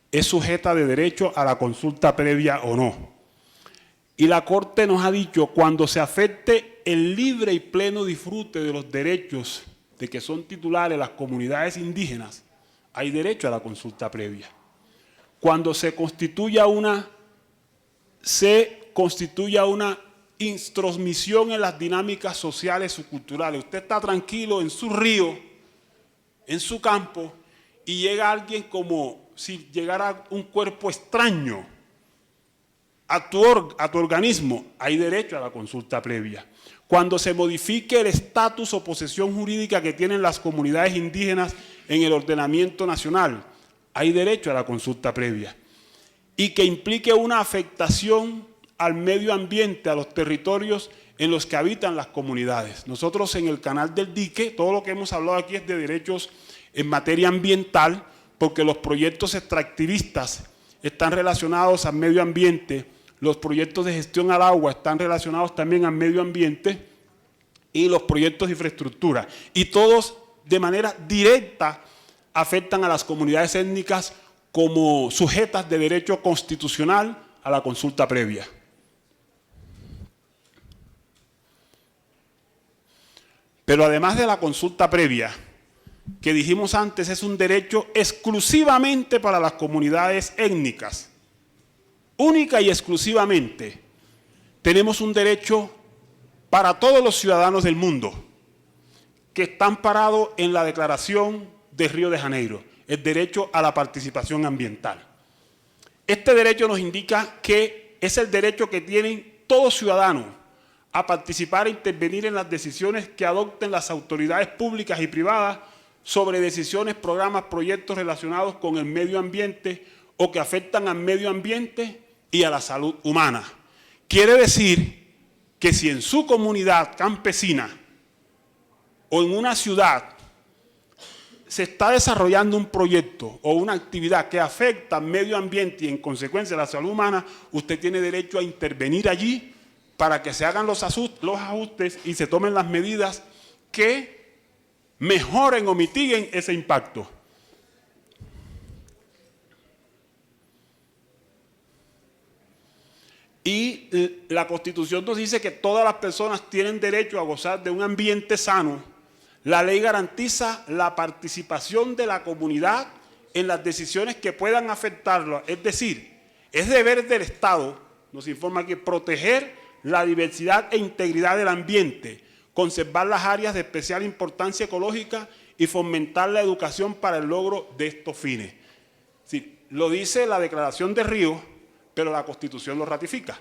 es sujeta de derecho a la consulta previa o no. Y la Corte nos ha dicho, cuando se afecte el libre y pleno disfrute de los derechos de que son titulares las comunidades indígenas, hay derecho a la consulta previa. Cuando se constituya una intromisión en las dinámicas sociales o culturales. Usted está tranquilo en su río, en su campo, y llega alguien como si llegara un cuerpo extraño a tu organismo, hay derecho a la consulta previa. Cuando se modifique el estatus o posesión jurídica que tienen las comunidades indígenas en el ordenamiento nacional, hay derecho a la consulta previa. Y que implique una afectación al medio ambiente, a los territorios en los que habitan las comunidades. Nosotros en el canal del dique, todo lo que hemos hablado aquí es de derechos en materia ambiental, porque los proyectos extractivistas están relacionados al medio ambiente, los proyectos de gestión al agua están relacionados también al medio ambiente y los proyectos de infraestructura. Y todos de manera directa afectan a las comunidades étnicas como sujetas de derecho constitucional a la consulta previa. Pero además de la consulta previa, que dijimos antes es un derecho exclusivamente para las comunidades étnicas, única y exclusivamente, tenemos un derecho para todos los ciudadanos del mundo, que está amparado en la Declaración de Río de Janeiro, el derecho a la participación ambiental. Este derecho nos indica que es el derecho que tienen todos ciudadanos a participar e intervenir en las decisiones que adopten las autoridades públicas y privadas sobre decisiones, programas, proyectos relacionados con el medio ambiente o que afectan al medio ambiente y a la salud humana. Quiere decir que si en su comunidad campesina o en una ciudad se está desarrollando un proyecto o una actividad que afecta al medio ambiente y en consecuencia a la salud humana, usted tiene derecho a intervenir allí para que se hagan los ajustes y se tomen las medidas que mejoren o mitiguen ese impacto. Y la Constitución nos dice que todas las personas tienen derecho a gozar de un ambiente sano, La ley garantiza la participación de la comunidad en las decisiones que puedan afectarlo. Es decir, es deber del Estado, nos informa aquí, proteger la diversidad e integridad del ambiente, conservar las áreas de especial importancia ecológica y fomentar la educación para el logro de estos fines. Sí, lo dice la Declaración de Río, pero la Constitución lo ratifica.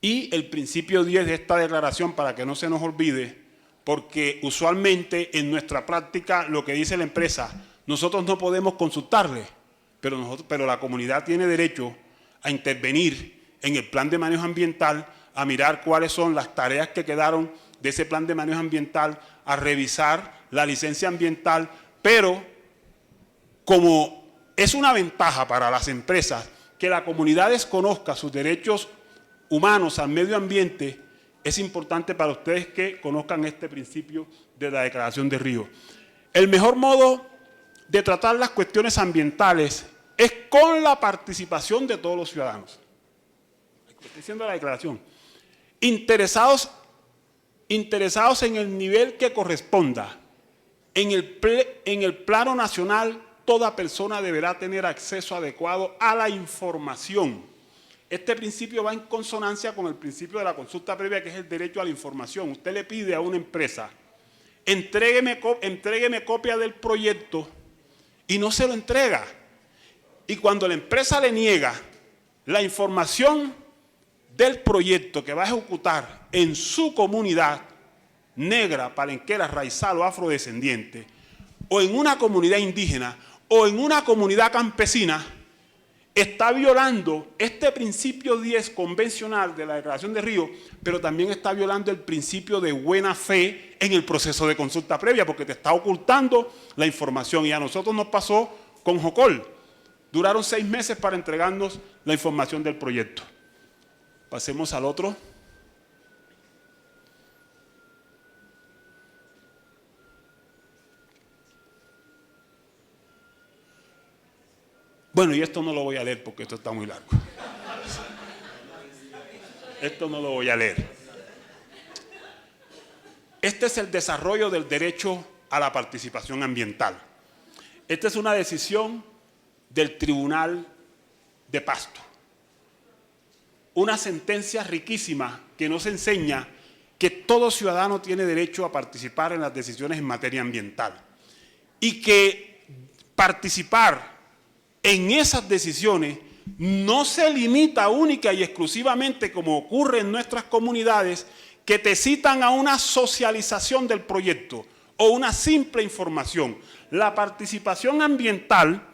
Y el principio 10 de esta declaración, para que no se nos olvide, porque usualmente en nuestra práctica lo que dice la empresa, nosotros no podemos consultarle, pero la comunidad tiene derecho a intervenir en el plan de manejo ambiental, a mirar cuáles son las tareas que quedaron de ese plan de manejo ambiental, a revisar la licencia ambiental, pero como es una ventaja para las empresas que la comunidad desconozca sus derechos humanos al medio ambiente, es importante para ustedes que conozcan este principio de la Declaración de Río. El mejor modo de tratar las cuestiones ambientales es con la participación de todos los ciudadanos. Estoy diciendo la declaración. Interesados en el nivel que corresponda. En el plano nacional, toda persona deberá tener acceso adecuado a la información. Este principio va en consonancia con el principio de la consulta previa, que es el derecho a la información. Usted le pide a una empresa, entrégueme copia del proyecto, y no se lo entrega. Y cuando la empresa le niega la información del proyecto que va a ejecutar en su comunidad negra, palenquera, raizal o afrodescendiente, o en una comunidad indígena, o en una comunidad campesina, está violando este principio 10 convencional de la Declaración de Río, pero también está violando el principio de buena fe en el proceso de consulta previa, porque te está ocultando la información. Y a nosotros nos pasó con Jocol. Duraron 6 meses para entregarnos la información del proyecto. Pasemos al otro. Bueno, y esto no lo voy a leer porque esto está muy largo. Esto no lo voy a leer. Este es el desarrollo del derecho a la participación ambiental. Esta es una decisión del Tribunal de Pasto. Una sentencia riquísima que nos enseña que todo ciudadano tiene derecho a participar en las decisiones en materia ambiental. Y que participar en esas decisiones no se limita única y exclusivamente, como ocurre en nuestras comunidades, que te citan a una socialización del proyecto o una simple información. La participación ambiental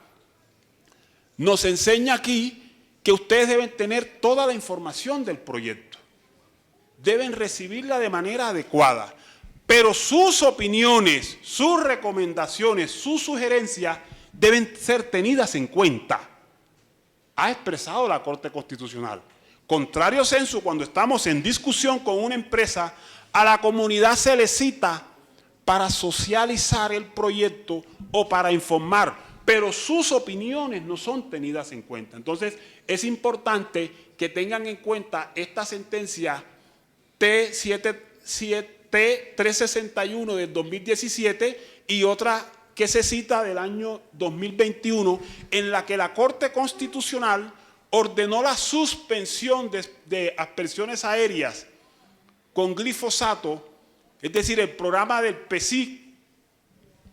nos enseña aquí que ustedes deben tener toda la información del proyecto. Deben recibirla de manera adecuada, pero sus opiniones, sus recomendaciones, sus sugerencias deben ser tenidas en cuenta. Ha expresado la Corte Constitucional. Contrario sensu, cuando estamos en discusión con una empresa, a la comunidad se le cita para socializar el proyecto o para informar, pero sus opiniones no son tenidas en cuenta. Entonces, es importante que tengan en cuenta esta sentencia T361 del 2017 y otra que se cita del año 2021, en la que la Corte Constitucional ordenó la suspensión de aspersiones aéreas con glifosato, es decir, el programa del PESIC,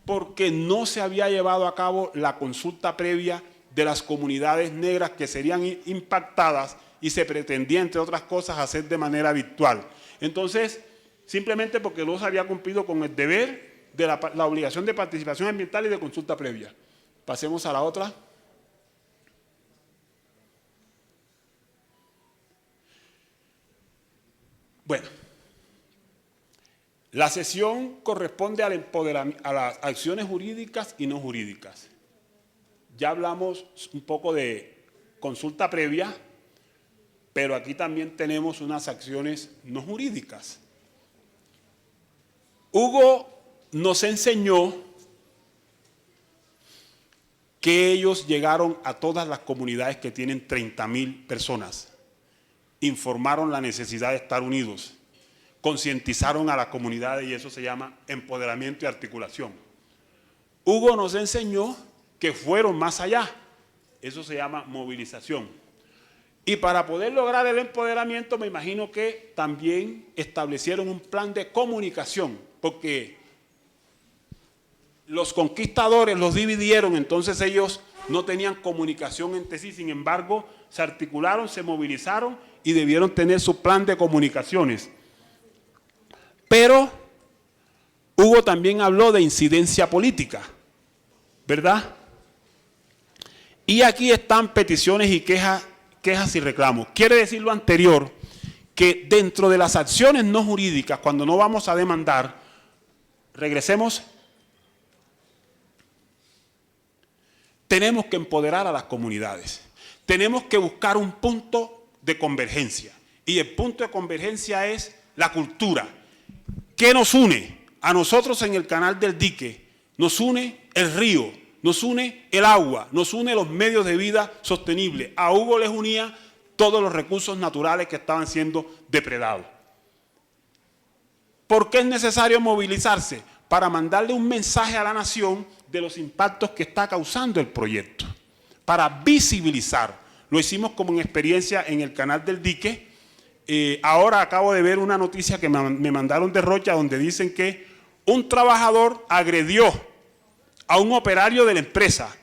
porque no se había llevado a cabo la consulta previa de las comunidades negras que serían impactadas y se pretendía, entre otras cosas, hacer de manera virtual. Entonces, simplemente porque no se había cumplido con el deber de la obligación de participación ambiental y de consulta previa. Pasemos a la otra. Bueno, la sesión corresponde al empoderamiento, a las acciones jurídicas y no jurídicas. Ya hablamos un poco de consulta previa, pero aquí también tenemos unas acciones no jurídicas. Hugo nos enseñó que ellos llegaron a todas las comunidades que tienen 30,000 personas, informaron la necesidad de estar unidos, concientizaron a las comunidades y eso se llama empoderamiento y articulación. Hugo nos enseñó que fueron más allá, eso se llama movilización. Y para poder lograr el empoderamiento me imagino que también establecieron un plan de comunicación, porque los conquistadores los dividieron, entonces ellos no tenían comunicación entre sí, sin embargo, se articularon, se movilizaron y debieron tener su plan de comunicaciones. Pero Hugo también habló de incidencia política, ¿verdad? Y aquí están peticiones y quejas y reclamos. Quiere decir lo anterior, que dentro de las acciones no jurídicas, cuando no vamos a demandar, regresemos, tenemos que empoderar a las comunidades. Tenemos que buscar un punto de convergencia. Y el punto de convergencia es la cultura. ¿Qué nos une? A nosotros en el Canal del Dique nos une el río, nos une el agua, nos une los medios de vida sostenibles. A Hugo les unía todos los recursos naturales que estaban siendo depredados. ¿Por qué es necesario movilizarse? Para mandarle un mensaje a la nación de los impactos que está causando el proyecto, para visibilizar. Lo hicimos como en experiencia en el Canal del Dique. Ahora acabo de ver una noticia que me mandaron de Rocha donde dicen que un trabajador agredió a un operario de la empresa,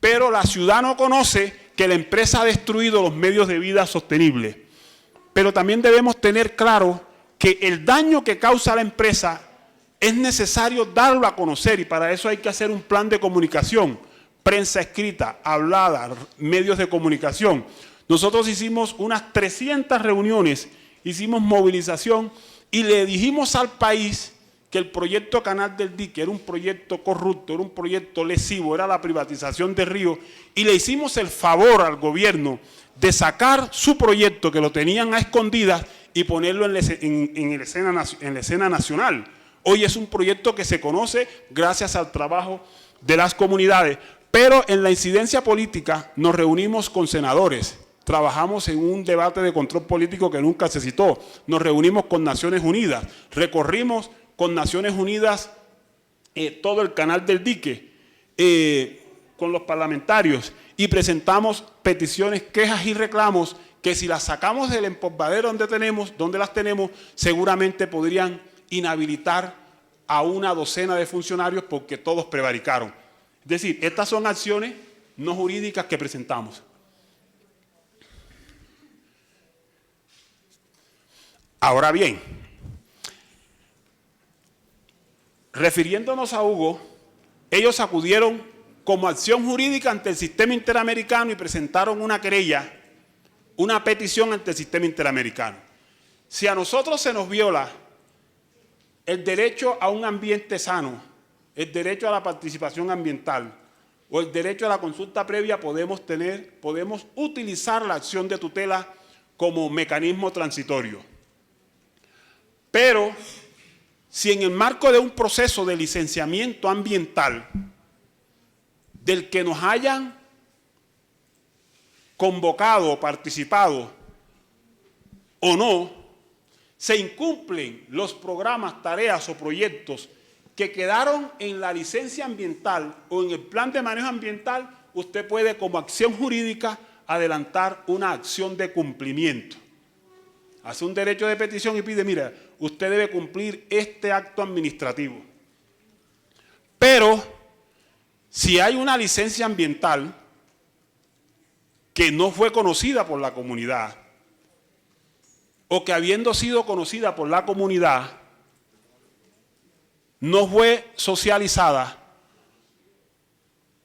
pero la ciudad no conoce que la empresa ha destruido los medios de vida sostenibles. Pero también debemos tener claro que el daño que causa la empresa es necesario darlo a conocer y para eso hay que hacer un plan de comunicación, prensa escrita, hablada, medios de comunicación. Nosotros hicimos unas 300 reuniones, hicimos movilización y le dijimos al país que el proyecto Canal del Dique era un proyecto corrupto, era un proyecto lesivo, era la privatización de ríos y le hicimos el favor al gobierno de sacar su proyecto que lo tenían a escondidas y ponerlo en la escena nacional. Hoy es un proyecto que se conoce gracias al trabajo de las comunidades, pero en la incidencia política nos reunimos con senadores, trabajamos en un debate de control político que nunca se citó, nos reunimos con Naciones Unidas, recorrimos con Naciones Unidas todo el Canal del Dique, con los parlamentarios y presentamos peticiones, quejas y reclamos que si las sacamos del empolvadero donde las tenemos, seguramente podrían inhabilitar a una docena de funcionarios porque todos prevaricaron. Es decir, estas son acciones no jurídicas que presentamos. Ahora bien, refiriéndonos a Hugo, ellos acudieron como acción jurídica ante el sistema interamericano y presentaron una querella, una petición ante el sistema interamericano. Si a nosotros se nos viola el derecho a un ambiente sano, el derecho a la participación ambiental o el derecho a la consulta previa, podemos utilizar la acción de tutela como mecanismo transitorio. Pero si en el marco de un proceso de licenciamiento ambiental del que nos hayan convocado o participado o no, se incumplen los programas, tareas o proyectos que quedaron en la licencia ambiental o en el plan de manejo ambiental, usted puede como acción jurídica adelantar una acción de cumplimiento. Hace un derecho de petición y pide, mira, usted debe cumplir este acto administrativo. Pero si hay una licencia ambiental que no fue conocida por la comunidad, o que habiendo sido conocida por la comunidad, no fue socializada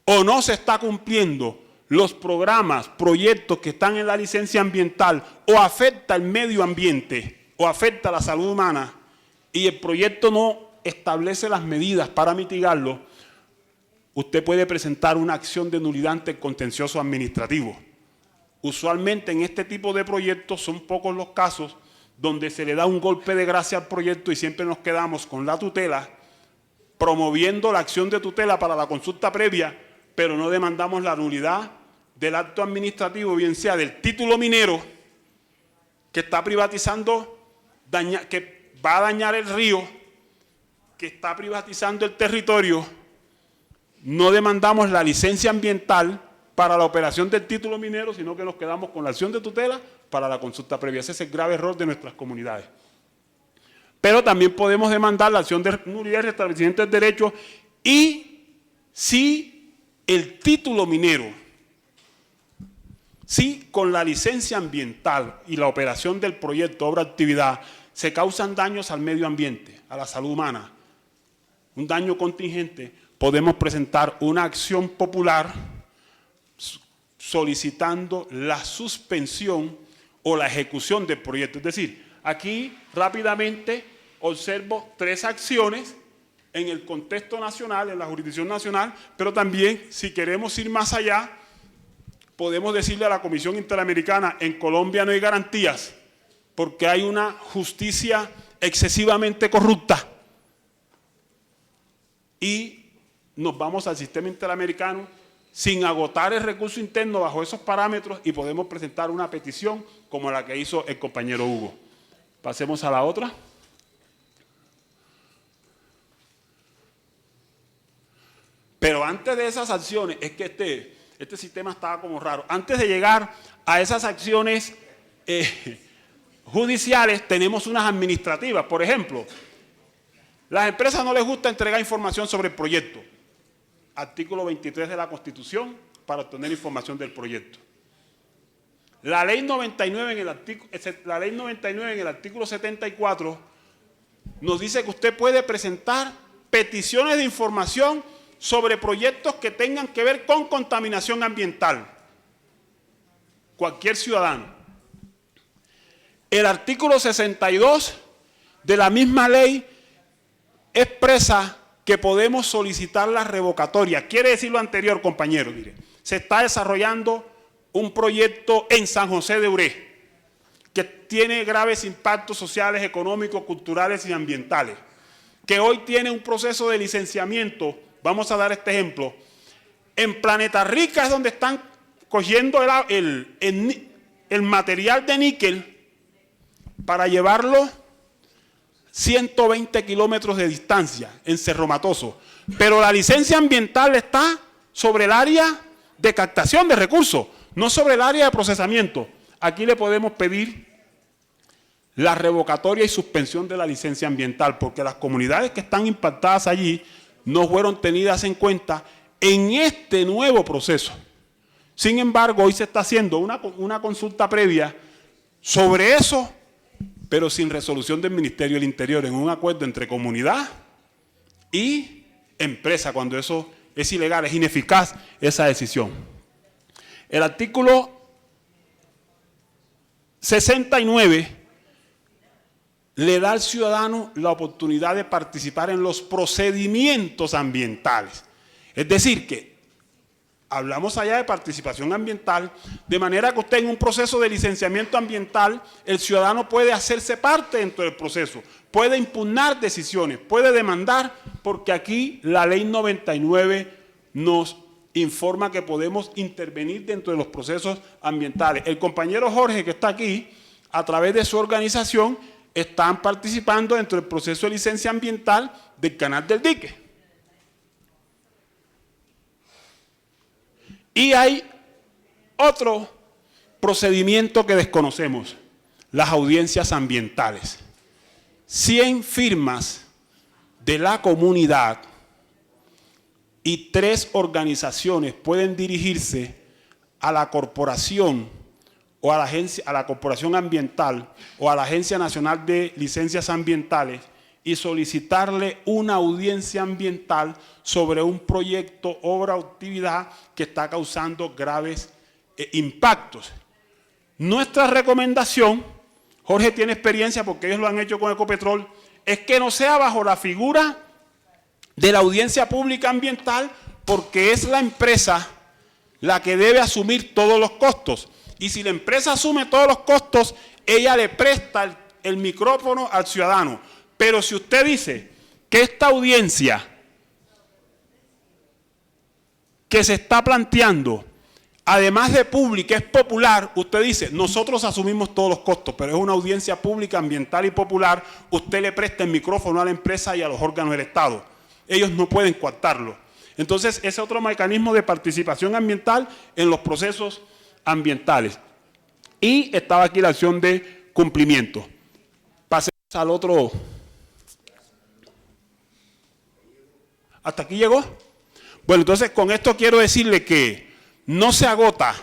o no se está cumpliendo los programas, proyectos que están en la licencia ambiental o afecta el medio ambiente o afecta la salud humana y el proyecto no establece las medidas para mitigarlo, usted puede presentar una acción de nulidad ante el contencioso administrativo. Usualmente en este tipo de proyectos son pocos los casos donde se le da un golpe de gracia al proyecto y siempre nos quedamos con la tutela, promoviendo la acción de tutela para la consulta previa, pero no demandamos la nulidad del acto administrativo, bien sea del título minero que está privatizando, que va a dañar el río, que está privatizando el territorio. No demandamos la licencia ambiental para la operación del título minero, sino que nos quedamos con la acción de tutela para la consulta previa. Ese es el grave error de nuestras comunidades. Pero también podemos demandar la acción de nulidad y restablecimiento del derecho, y si el título minero, si con la licencia ambiental y la operación del proyecto, obra, actividad, se causan daños al medio ambiente, a la salud humana, un daño contingente, podemos presentar una acción popular solicitando la suspensión o la ejecución del proyecto. Es decir, aquí rápidamente observo 3 acciones en el contexto nacional, en la jurisdicción nacional, pero también, si queremos ir más allá, podemos decirle a la Comisión Interamericana: en Colombia no hay garantías porque hay una justicia excesivamente corrupta. Y nos vamos al sistema interamericano sin agotar el recurso interno bajo esos parámetros y podemos presentar una petición como la que hizo el compañero Hugo. Pasemos a la otra. Pero antes de esas acciones, es que este sistema estaba como raro. Antes de llegar a esas acciones judiciales, tenemos unas administrativas. Por ejemplo, las empresas no les gusta entregar información sobre el proyecto. Artículo 23 de la Constitución, para obtener información del proyecto. La ley 99 en el artículo 74 nos dice que usted puede presentar peticiones de información sobre proyectos que tengan que ver con contaminación ambiental. Cualquier ciudadano. El artículo 62 de la misma ley expresa que podemos solicitar la revocatoria. Quiere decir lo anterior, compañeros. Mire, se está desarrollando un proyecto en San José de Uré que tiene graves impactos sociales, económicos, culturales y ambientales, que hoy tiene un proceso de licenciamiento. Vamos a dar este ejemplo. En Planeta Rica es donde están cogiendo el material de níquel para llevarlo 120 kilómetros de distancia en Cerro Matoso. Pero la licencia ambiental está sobre el área de captación de recursos, no sobre el área de procesamiento. Aquí le podemos pedir la revocatoria y suspensión de la licencia ambiental, porque las comunidades que están impactadas allí no fueron tenidas en cuenta en este nuevo proceso. Sin embargo, hoy se está haciendo una consulta previa sobre eso, pero sin resolución del Ministerio del Interior, en un acuerdo entre comunidad y empresa, cuando eso es ilegal, es ineficaz esa decisión. El artículo 69 le da al ciudadano la oportunidad de participar en los procedimientos ambientales. Es decir, que hablamos allá de participación ambiental, de manera que usted en un proceso de licenciamiento ambiental, el ciudadano puede hacerse parte dentro del proceso, puede impugnar decisiones, puede demandar, porque aquí la ley 99 nos informa que podemos intervenir dentro de los procesos ambientales. El compañero Jorge, que está aquí, a través de su organización, están participando dentro del proceso de licencia ambiental del Canal del Dique. Y hay otro procedimiento que desconocemos, las audiencias ambientales. 100 firmas de la comunidad y 3 organizaciones pueden dirigirse a la corporación o a la agencia, a la corporación ambiental o a la Agencia Nacional de Licencias Ambientales y solicitarle una audiencia ambiental sobre un proyecto, obra o actividad que está causando graves impactos. Nuestra recomendación, Jorge tiene experiencia porque ellos lo han hecho con Ecopetrol, es que no sea bajo la figura de la audiencia pública ambiental, porque es la empresa la que debe asumir todos los costos. Y si la empresa asume todos los costos, ella le presta el micrófono al ciudadano. Pero si usted dice que esta audiencia que se está planteando, además de pública, es popular, usted dice, nosotros asumimos todos los costos, pero es una audiencia pública, ambiental y popular, usted le presta el micrófono a la empresa y a los órganos del Estado. Ellos no pueden coartarlo. Entonces, ese es otro mecanismo de participación ambiental en los procesos ambientales. Y estaba aquí la acción de cumplimiento. Pasemos al otro. ¿Hasta aquí llegó? Bueno, entonces con esto quiero decirle que no se agota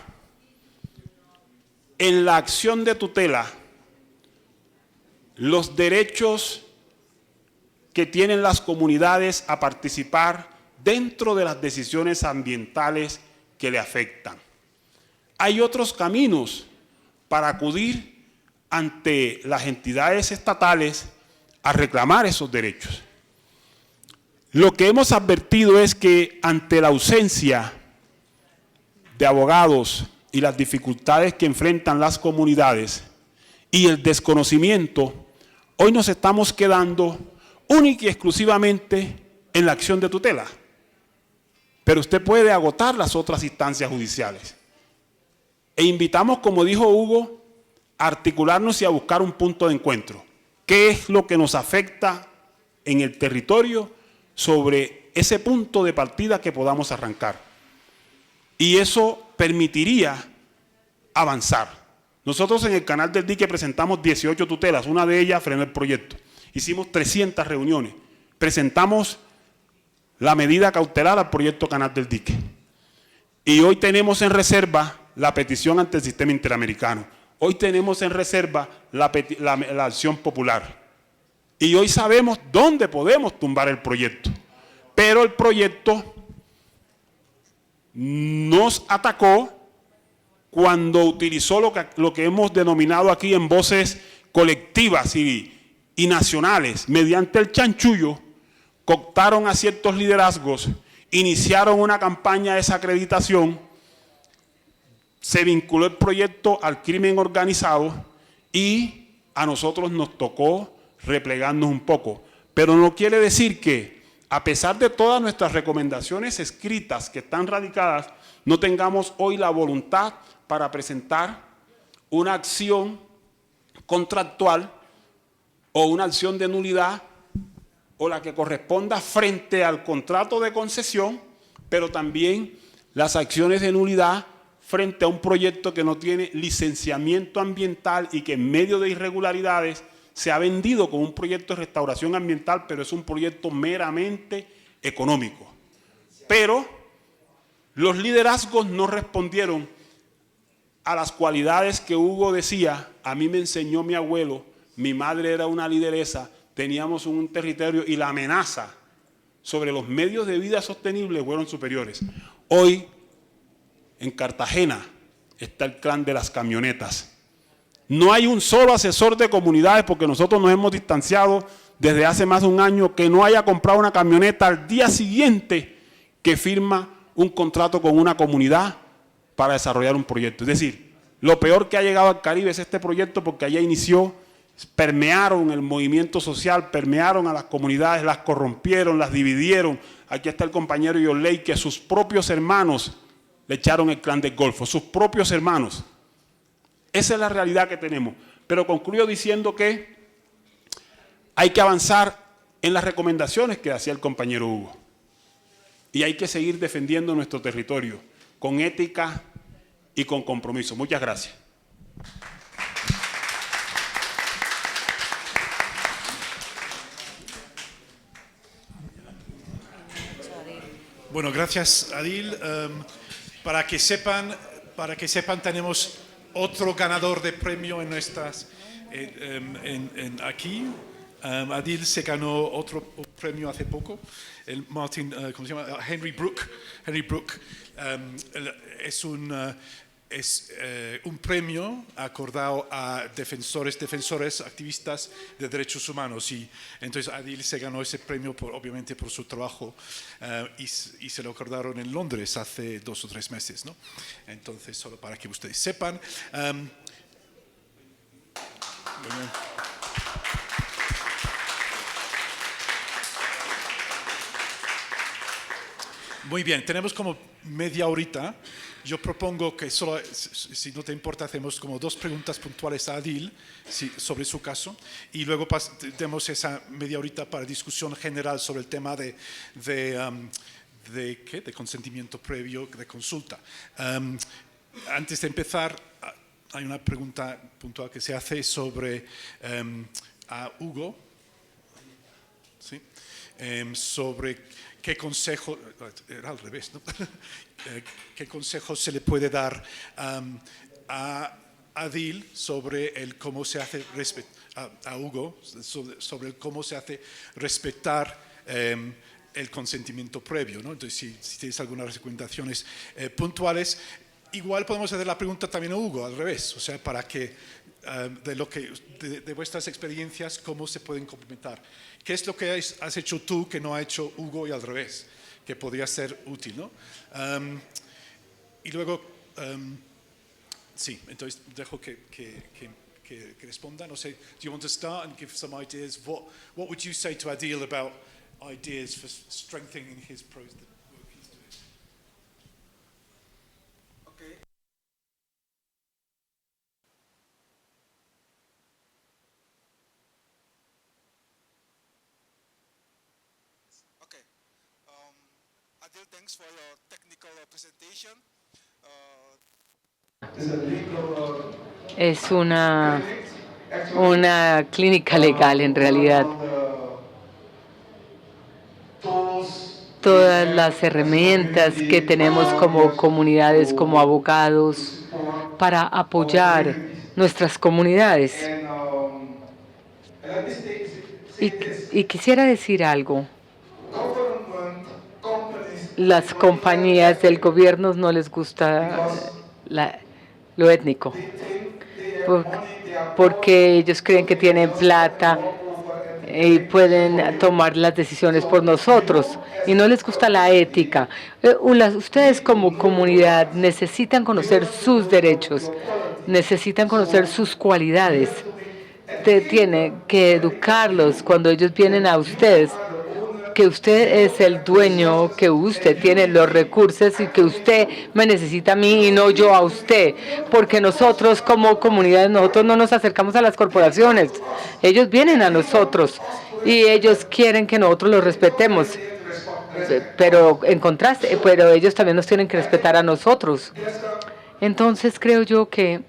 en la acción de tutela los derechos que tienen las comunidades a participar dentro de las decisiones ambientales que le afectan. Hay otros caminos para acudir ante las entidades estatales a reclamar esos derechos. Lo que hemos advertido es que ante la ausencia de abogados y las dificultades que enfrentan las comunidades y el desconocimiento, hoy nos estamos quedando única y exclusivamente en la acción de tutela. Pero usted puede agotar las otras instancias judiciales. E invitamos, como dijo Hugo, a articularnos y a buscar un punto de encuentro. ¿Qué es lo que nos afecta en el territorio sobre ese punto de partida que podamos arrancar? Y eso permitiría avanzar. Nosotros en el Canal del Dique presentamos 18 tutelas, una de ellas frenó el proyecto. Hicimos 300 reuniones, presentamos la medida cautelar al proyecto Canal del Dique. Y hoy tenemos en reserva la petición ante el sistema interamericano. Hoy tenemos en reserva la acción popular. Y hoy sabemos dónde podemos tumbar el proyecto. Pero el proyecto nos atacó cuando utilizó lo que hemos denominado aquí en voces colectivas y nacionales, mediante el chanchullo, cooptaron a ciertos liderazgos, iniciaron una campaña de desacreditación, se vinculó el proyecto al crimen organizado y a nosotros nos tocó replegarnos un poco. Pero no quiere decir que, a pesar de todas nuestras recomendaciones escritas que están radicadas, no tengamos hoy la voluntad para presentar una acción contractual o una acción de nulidad o la que corresponda frente al contrato de concesión, pero también las acciones de nulidad frente a un proyecto que no tiene licenciamiento ambiental y que en medio de irregularidades se ha vendido como un proyecto de restauración ambiental, pero es un proyecto meramente económico. Pero los liderazgos no respondieron a las cualidades que Hugo decía. A mí me enseñó mi abuelo, mi madre era una lideresa, teníamos un territorio y la amenaza sobre los medios de vida sostenibles fueron superiores. Hoy, en Cartagena, está el clan de las camionetas. No hay un solo asesor de comunidades, porque nosotros nos hemos distanciado desde hace más de un año, que no haya comprado una camioneta al día siguiente que firma un contrato con una comunidad para desarrollar un proyecto. Es decir, lo peor que ha llegado al Caribe es este proyecto, porque allá inició, permearon el movimiento social, permearon a las comunidades, las corrompieron, las dividieron. Aquí está el compañero Yorley, que sus propios hermanos le echaron el clan del Golfo, sus propios hermanos. Esa es la realidad que tenemos. Pero concluyo diciendo que hay que avanzar en las recomendaciones que hacía el compañero Hugo. Y hay que seguir defendiendo nuestro territorio con ética y con compromiso. Muchas gracias. Bueno, gracias, Adil. Para que sepan, tenemos otro ganador de premio en nuestras aquí. Adil se ganó otro premio hace poco, el Martin, ¿cómo se llama? Henry Brook. Henry Brook es un premio acordado a defensores, activistas de derechos humanos, y entonces Adil se ganó ese premio obviamente por su trabajo, y se lo acordaron en Londres hace 2 o 3 meses, ¿no? Entonces, solo para que ustedes sepan. Muy bien, tenemos como media horita. Yo propongo que solo, si no te importa, hacemos como 2 preguntas puntuales a Adil sobre su caso y luego demos esa media horita para discusión general sobre el tema de consentimiento previo, de consulta. Antes de empezar, hay una pregunta puntual que se hace sobre a Hugo, ¿sí? Sobre qué consejo, era al revés, ¿no? ¿Qué consejo se le puede dar a Adil sobre el cómo se hace a Hugo sobre cómo se hace respetar el consentimiento previo, ¿no? Entonces, si tienes algunas recomendaciones puntuales, igual podemos hacer la pregunta también a Hugo al revés, o sea, para que de vuestras experiencias, cómo se pueden complementar. ¿Qué es lo que has hecho tú que no ha hecho Hugo y al revés? Que podría ser útil, ¿no? Y luego, sí, entonces dejo que responda. No sé, do you want to start and give some ideas? What would you say to Adil about ideas for strengthening his work he's doing? Okay. Okay. Adil, thanks for your technical presentation. Es una clínica legal en realidad. Todas las herramientas que tenemos como comunidades, como abogados, para apoyar nuestras comunidades. Y quisiera decir algo. Las compañías del gobierno no les gusta lo étnico, porque ellos creen que tienen plata y pueden tomar las decisiones por nosotros, y no les gusta la ética. Ustedes como comunidad necesitan conocer sus derechos, necesitan conocer sus cualidades. Usted tiene que educarlos cuando ellos vienen a ustedes, que usted es el dueño, que usted tiene los recursos y que usted me necesita a mí y no yo a usted, porque nosotros como comunidad, nosotros no nos acercamos a las corporaciones, ellos vienen a nosotros y ellos quieren que nosotros los respetemos, pero en contraste, pero ellos también nos tienen que respetar a nosotros. Entonces creo yo que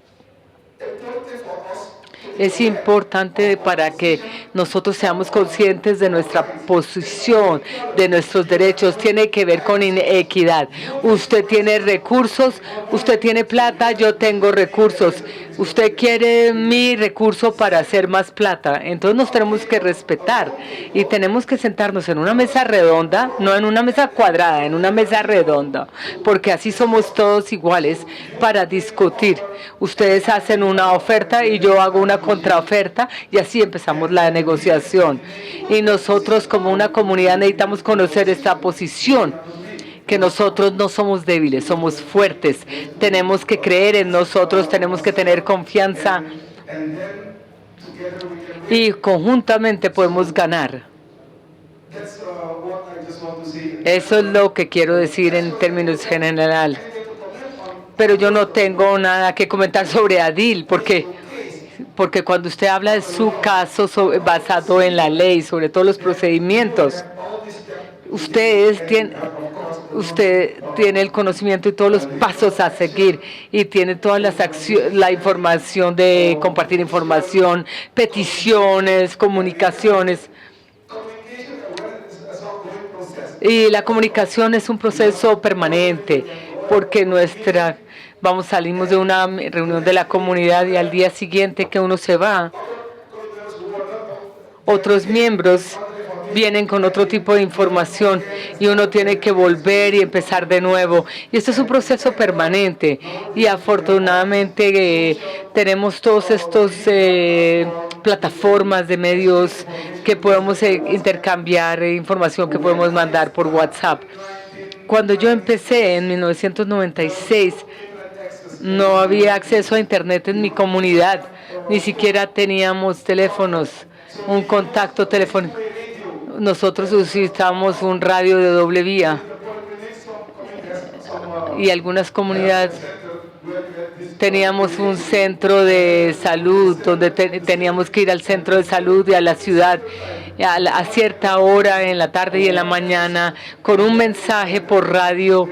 es importante para que nosotros seamos conscientes de nuestra posición, de nuestros derechos. Tiene que ver con equidad. Usted tiene recursos, usted tiene plata, yo tengo recursos. Usted quiere mi recurso para hacer más plata. Entonces nos tenemos que respetar y tenemos que sentarnos en una mesa redonda, no en una mesa cuadrada, en una mesa redonda, porque así somos todos iguales para discutir. Ustedes hacen una oferta y yo hago una contraoferta y así empezamos la negociación. Y nosotros como una comunidad necesitamos conocer esta posición, que nosotros no somos débiles, somos fuertes. Tenemos que creer en nosotros, tenemos que tener confianza y conjuntamente podemos ganar. Eso es lo que quiero decir en términos generales. Pero yo no tengo nada que comentar sobre Adil, porque cuando usted habla de su caso basado en la ley, sobre todos los procedimientos, usted tiene el conocimiento y todos los pasos a seguir y tiene todas las la información de compartir información, peticiones, comunicaciones. Y la comunicación es un proceso permanente, porque salimos de una reunión de la comunidad y al día siguiente que uno se va, otros miembros vienen con otro tipo de información y uno tiene que volver y empezar de nuevo. Y esto es un proceso permanente y afortunadamente tenemos todos estos plataformas de medios que podemos intercambiar información que podemos mandar por WhatsApp. Cuando yo empecé en 1996, no había acceso a Internet en mi comunidad, ni siquiera teníamos teléfonos, un contacto telefónico. Nosotros utilizamos un radio de doble vía y algunas comunidades teníamos un centro de salud donde teníamos que ir al centro de salud y a la ciudad a cierta hora en la tarde y en la mañana con un mensaje por radio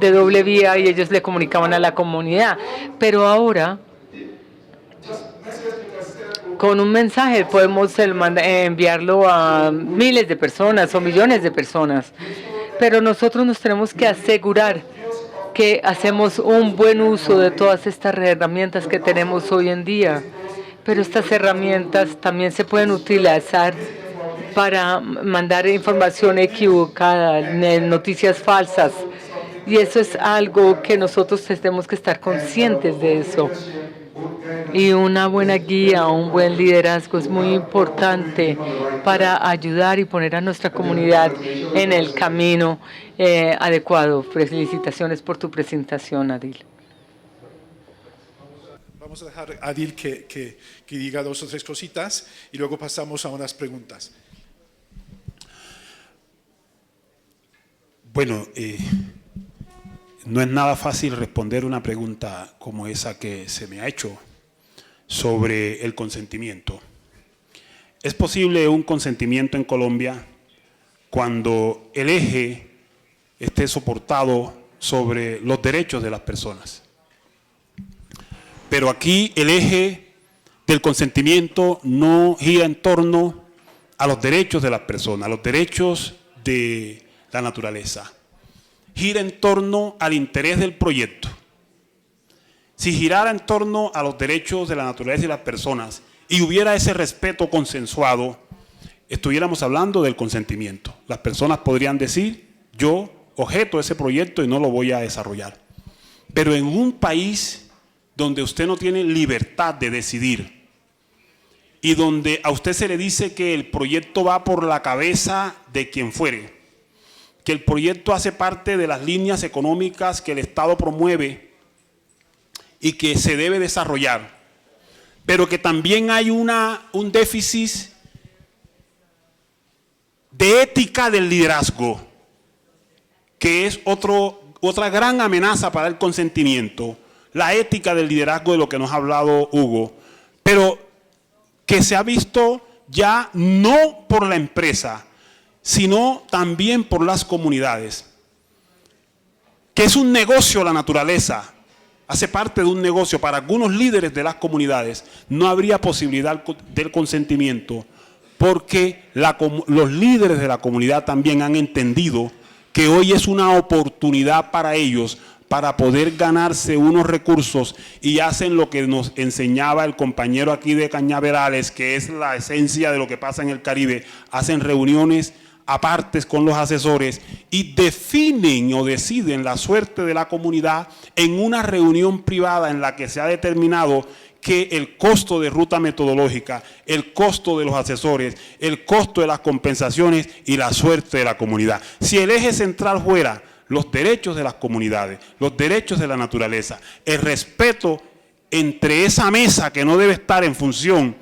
de doble vía y ellos le comunicaban a la comunidad. Pero ahora, con un mensaje podemos enviarlo a miles de personas o millones de personas. Pero nosotros nos tenemos que asegurar que hacemos un buen uso de todas estas herramientas que tenemos hoy en día. Pero estas herramientas también se pueden utilizar para mandar información equivocada, noticias falsas. Y eso es algo que nosotros tenemos que estar conscientes de eso. Y una buena guía, un buen liderazgo es muy importante para ayudar y poner a nuestra comunidad en el camino adecuado. Felicitaciones por tu presentación, Adil. Vamos a dejar a Adil que diga 2 o 3 cositas y luego pasamos a unas preguntas. Bueno, no es nada fácil responder una pregunta como esa que se me ha hecho sobre el consentimiento. ¿Es posible un consentimiento en Colombia cuando el eje esté soportado sobre los derechos de las personas? Pero aquí el eje del consentimiento no gira en torno a los derechos de las personas, a los derechos de la naturaleza. Gira en torno al interés del proyecto. Si girara en torno a los derechos de la naturaleza y las personas y hubiera ese respeto consensuado, estuviéramos hablando del consentimiento. Las personas podrían decir, yo objeto ese proyecto y no lo voy a desarrollar. Pero en un país donde usted no tiene libertad de decidir y donde a usted se le dice que el proyecto va por la cabeza de quien fuere, que el proyecto hace parte de las líneas económicas que el Estado promueve y que se debe desarrollar, pero que también hay un déficit de ética del liderazgo, que es otra gran amenaza para el consentimiento, la ética del liderazgo de lo que nos ha hablado Hugo, pero que se ha visto ya no por la empresa, sino también por las comunidades, que es un negocio la naturaleza, hace parte de un negocio para algunos líderes de las comunidades. No habría posibilidad del consentimiento porque los líderes de la comunidad también han entendido que hoy es una oportunidad para ellos para poder ganarse unos recursos y hacen lo que nos enseñaba el compañero aquí de Cañaverales, que es la esencia de lo que pasa en el Caribe. Hacen reuniones apartes con los asesores y definen o deciden la suerte de la comunidad en una reunión privada en la que se ha determinado que el costo de ruta metodológica, el costo de los asesores, el costo de las compensaciones y la suerte de la comunidad. Si el eje central fuera los derechos de las comunidades, los derechos de la naturaleza, el respeto entre esa mesa que no debe estar en función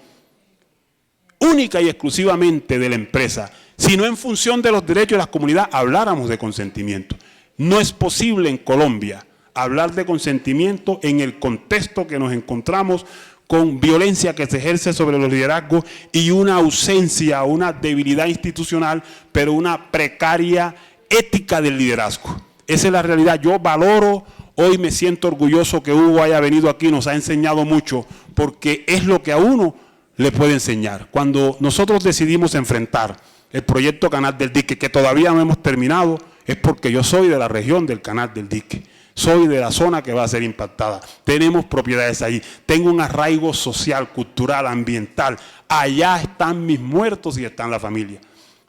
única y exclusivamente de la empresa, sino en función de los derechos de las comunidades, habláramos de consentimiento. No es posible en Colombia hablar de consentimiento en el contexto que nos encontramos con violencia que se ejerce sobre los liderazgos y una ausencia, una debilidad institucional, pero una precaria ética del liderazgo. Esa es la realidad. Yo valoro, hoy me siento orgulloso que Hugo haya venido aquí, nos ha enseñado mucho, porque es lo que a uno le puede enseñar. Cuando nosotros decidimos enfrentar el proyecto Canal del Dique, que todavía no hemos terminado, es porque yo soy de la región del Canal del Dique. Soy de la zona que va a ser impactada. Tenemos propiedades ahí. Tengo un arraigo social, cultural, ambiental. Allá están mis muertos y está la familia.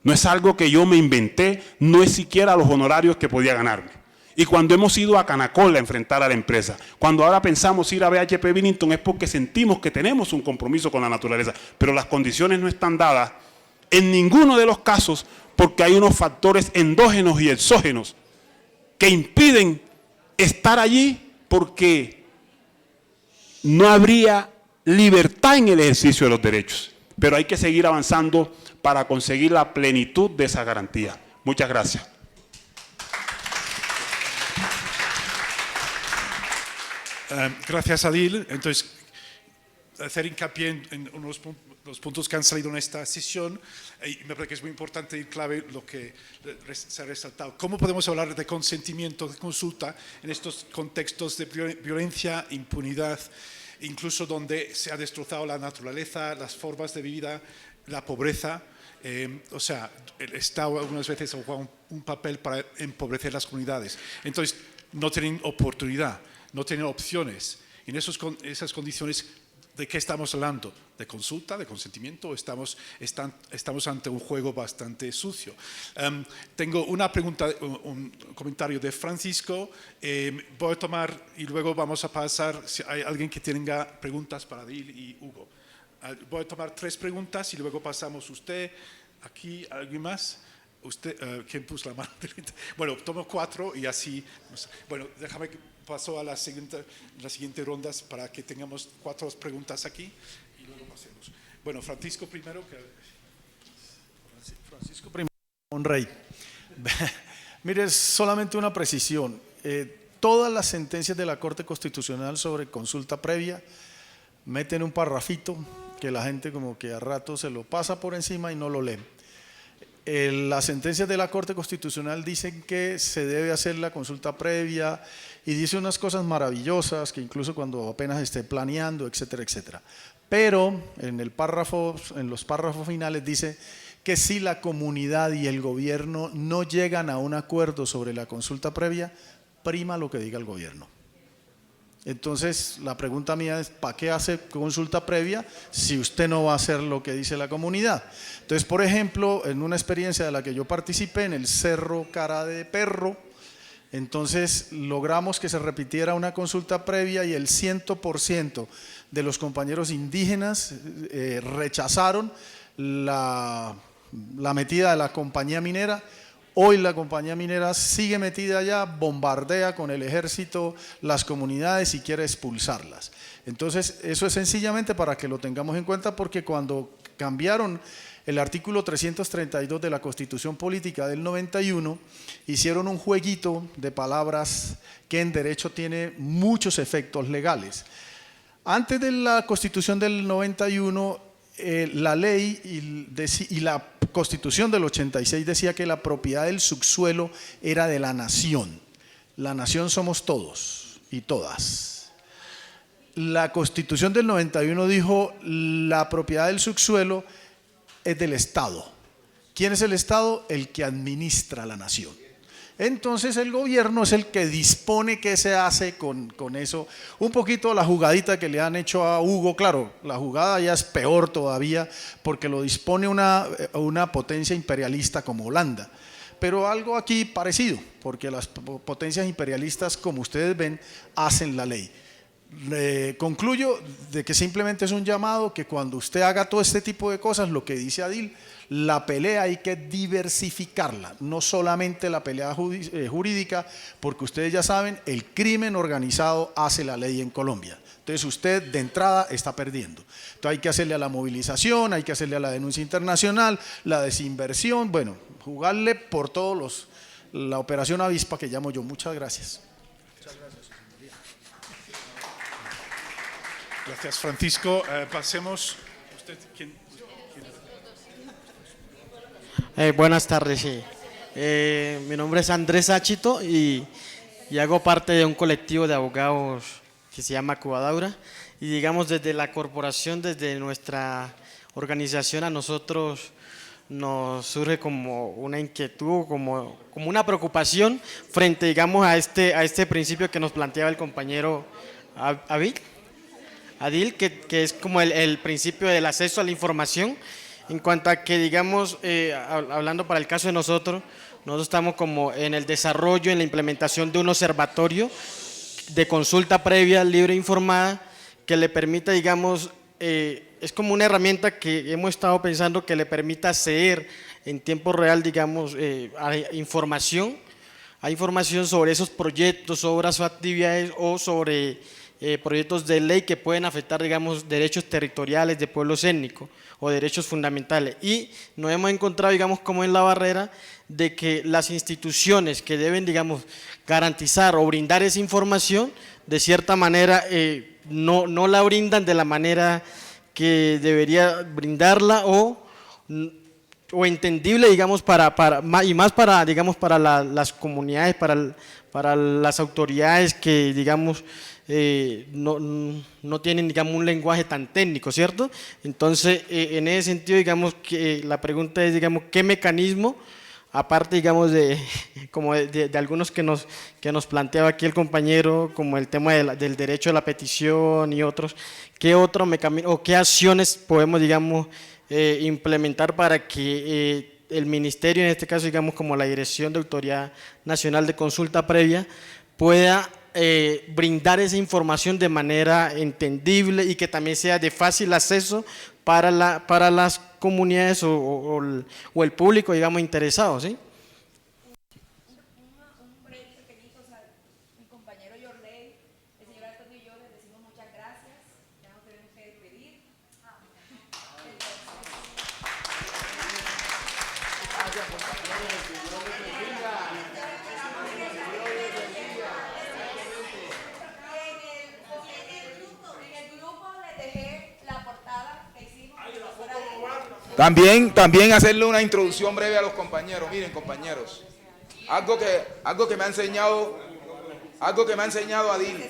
No es algo que yo me inventé, no es siquiera los honorarios que podía ganarme. Y cuando hemos ido a Canacol a enfrentar a la empresa, cuando ahora pensamos ir a BHP Billington, es porque sentimos que tenemos un compromiso con la naturaleza, pero las condiciones no están dadas en ninguno de los casos porque hay unos factores endógenos y exógenos que impiden estar allí porque no habría libertad en el ejercicio de los derechos. Pero hay que seguir avanzando para conseguir la plenitud de esa garantía. Muchas gracias. Gracias, Adil. Entonces, hacer hincapié en los puntos que han salido en esta sesión, y me parece que es muy importante y clave lo que se ha resaltado. ¿Cómo podemos hablar de consentimiento, de consulta, en estos contextos de violencia, impunidad, incluso donde se ha destrozado la naturaleza, las formas de vida, la pobreza? O sea, el Estado algunas veces ha jugado un papel para empobrecer las comunidades. Entonces, no tienen oportunidad, no tienen opciones. En esas condiciones, ¿de qué estamos hablando? ¿De consulta, de consentimiento? ¿O estamos ante un juego bastante sucio? Tengo una pregunta, un comentario de Francisco. Voy a tomar y luego vamos a pasar, si hay alguien que tenga preguntas para Adil y Hugo. Voy a tomar 3 preguntas y luego pasamos usted, aquí, ¿alguien más? Usted, ¿quién puso la mano? Bueno, tomo 4 y así. Bueno, déjame que paso a la siguiente ronda para que tengamos 4 preguntas aquí y luego pasemos. Bueno, Francisco primero. Francisco primero, Monrey. Mire, solamente una precisión. Todas las sentencias de la Corte Constitucional sobre consulta previa meten un parrafito que la gente como que a rato se lo pasa por encima y no lo lee. Las sentencias de la Corte Constitucional dicen que se debe hacer la consulta previa y dice unas cosas maravillosas que incluso cuando apenas esté planeando, etcétera, etcétera. Pero en los párrafos finales dice que si la comunidad y el gobierno no llegan a un acuerdo sobre la consulta previa, prima lo que diga el gobierno. Entonces, la pregunta mía es, ¿para qué hace consulta previa si usted no va a hacer lo que dice la comunidad? Entonces, por ejemplo, en una experiencia de la que yo participé, en el Cerro Cara de Perro, entonces logramos que se repitiera una consulta previa y el 100% de los compañeros indígenas rechazaron la metida de la compañía minera. Hoy la compañía minera sigue metida allá, bombardea con el ejército las comunidades y quiere expulsarlas. Entonces, eso es sencillamente para que lo tengamos en cuenta, porque cuando cambiaron el artículo 332 de la Constitución Política del 91, hicieron un jueguito de palabras que en derecho tiene muchos efectos legales. Antes de la Constitución del 91, la ley y la Constitución del 86 decía que la propiedad del subsuelo era de la nación. La nación somos todos y todas. La Constitución del 91 dijo la propiedad del subsuelo es del Estado. ¿Quién es el Estado? El que administra la nación. Entonces el gobierno es el que dispone qué se hace con eso. Un poquito la jugadita que le han hecho a Hugo, claro, la jugada ya es peor todavía porque lo dispone una potencia imperialista como Holanda. Pero algo aquí parecido, porque las potencias imperialistas, como ustedes ven, hacen la ley. Concluyo de que simplemente es un llamado que cuando usted haga todo este tipo de cosas, lo que dice Adil, la pelea hay que diversificarla, no solamente la pelea jurídica, porque ustedes ya saben, el crimen organizado hace la ley en Colombia. Entonces usted de entrada está perdiendo. Entonces hay que hacerle a la movilización, hay que hacerle a la denuncia internacional, la desinversión, bueno, jugarle por todos la operación avispa que llamo yo. Muchas gracias. Gracias, Francisco. Pasemos. ¿Usted quién? Buenas tardes. Mi nombre es Andrés Achito y hago parte de un colectivo de abogados que se llama Cubadaura. Y digamos, desde la corporación, desde nuestra organización, a nosotros nos surge como una inquietud, como una preocupación frente, digamos, a este principio que nos planteaba el compañero Adil, que es como el principio del acceso a la información, en cuanto a que, digamos, hablando para el caso de nosotros estamos como en el desarrollo, en la implementación de un observatorio de consulta previa, libre e informada, que le permita, digamos, es como una herramienta que hemos estado pensando que le permita acceder en tiempo real, digamos, a información sobre esos proyectos, obras o actividades, o sobre proyectos de ley que pueden afectar, digamos, derechos territoriales de pueblos étnicos o derechos fundamentales. Y nos hemos encontrado, digamos, como en la barrera de que las instituciones que deben, digamos, garantizar o brindar esa información, de cierta manera no la brindan de la manera que debería brindarla o entendible, digamos, y más para, digamos, para las comunidades, para las autoridades que, digamos, no tienen, digamos, un lenguaje tan técnico, ¿cierto? Entonces, en ese sentido, digamos, que la pregunta es, digamos, ¿qué mecanismo, aparte, digamos, como de algunos que nos planteaba aquí el compañero, como el tema del derecho a la petición y otros, qué otro mecanismo o qué acciones podemos, digamos, implementar para que el ministerio, en este caso, digamos, como la Dirección de Autoridad Nacional de Consulta Previa, pueda brindar esa información de manera entendible y que también sea de fácil acceso para las comunidades o el público, digamos, interesado, ¿sí? También hacerle una introducción breve a los compañeros. Miren, compañeros, algo que me ha enseñado Adil,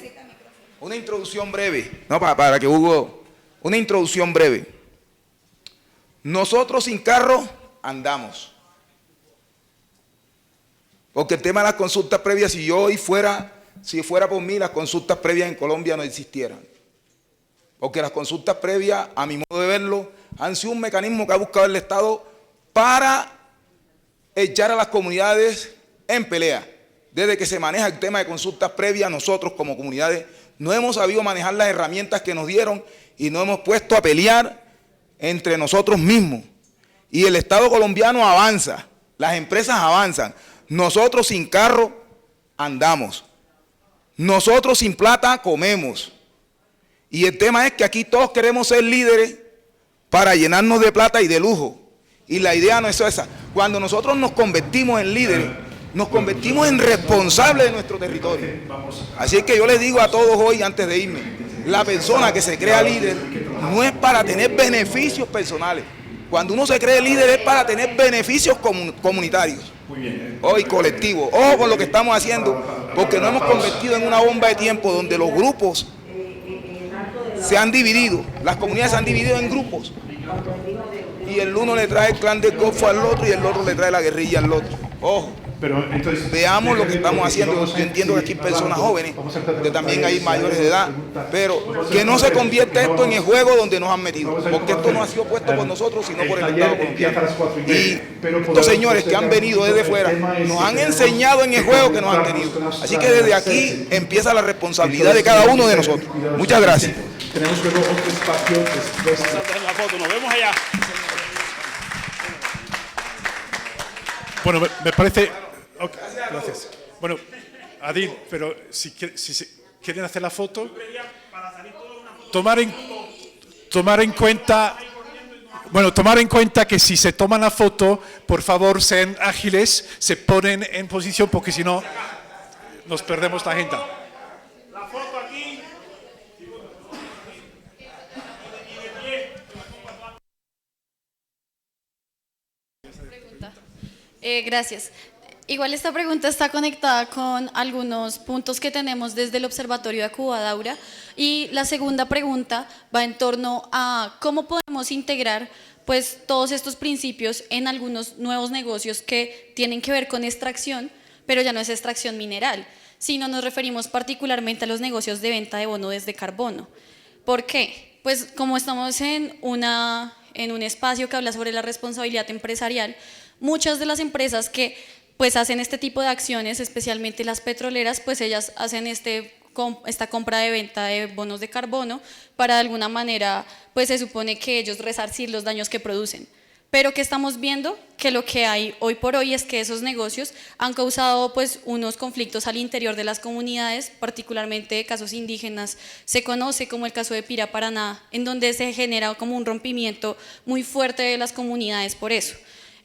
una introducción breve, no para que Hugo, una introducción breve. Nosotros sin carro andamos, porque el tema de las consultas previas, si fuera por mí, las consultas previas en Colombia no existieran, porque las consultas previas, a mi modo de verlo, han sido un mecanismo que ha buscado el Estado para echar a las comunidades en pelea. Desde que se maneja el tema de consultas previas, nosotros como comunidades no hemos sabido manejar las herramientas que nos dieron y nos hemos puesto a pelear entre nosotros mismos. Y el Estado colombiano avanza, las empresas avanzan. Nosotros sin carro andamos. Nosotros sin plata comemos. Y el tema es que aquí todos queremos ser líderes para llenarnos de plata y de lujo. Y la idea no es esa. Cuando nosotros nos convertimos en líderes, nos convertimos en responsables de nuestro territorio. Así es que yo les digo a todos hoy, antes de irme, la persona que se crea líder no es para tener beneficios personales. Cuando uno se cree líder es para tener beneficios comunitarios. Hoy colectivos. Ojo con lo que estamos haciendo, porque nos hemos convertido en una bomba de tiempo donde los grupos se han dividido, las comunidades se han dividido en grupos y el uno le trae el clan del Golfo al otro y el otro le trae la guerrilla al otro. Ojo, veamos lo que estamos haciendo. Yo entiendo que aquí hay personas jóvenes, que también hay mayores de edad, pero que no se convierta esto en el juego donde nos han metido, porque esto no ha sido puesto por nosotros, sino por el Estado colombiano. Y estos señores que han venido desde fuera nos han enseñado en el juego que nos han tenido. Así que desde aquí empieza la responsabilidad de cada uno de nosotros. Muchas gracias. Tenemos luego otro espacio después. Vamos a hacer la foto, nos vemos allá. Bueno, me parece... Okay, gracias. Bueno, Adil, pero si quieren hacer la foto, tomar en cuenta que si se toman la foto, por favor sean ágiles, se ponen en posición, porque si no nos perdemos la agenda. La foto aquí. Gracias. Igual esta pregunta está conectada con algunos puntos que tenemos desde el Observatorio de Acubadaura, y la segunda pregunta va en torno a cómo podemos integrar pues todos estos principios en algunos nuevos negocios que tienen que ver con extracción, pero ya no es extracción mineral, sino nos referimos particularmente a los negocios de venta de bonos de carbono. ¿Por qué? Pues como estamos en un espacio que habla sobre la responsabilidad empresarial, muchas de las empresas que pues hacen este tipo de acciones, especialmente las petroleras, pues ellas hacen esta compra de venta de bonos de carbono para de alguna manera, pues se supone que ellos resarcir los daños que producen. pero que estamos viendo que lo que hay hoy por hoy es que esos negocios han causado pues unos conflictos al interior de las comunidades, particularmente de casos indígenas. Se conoce como el caso de Pira Paraná, en donde se genera como un rompimiento muy fuerte de las comunidades por eso.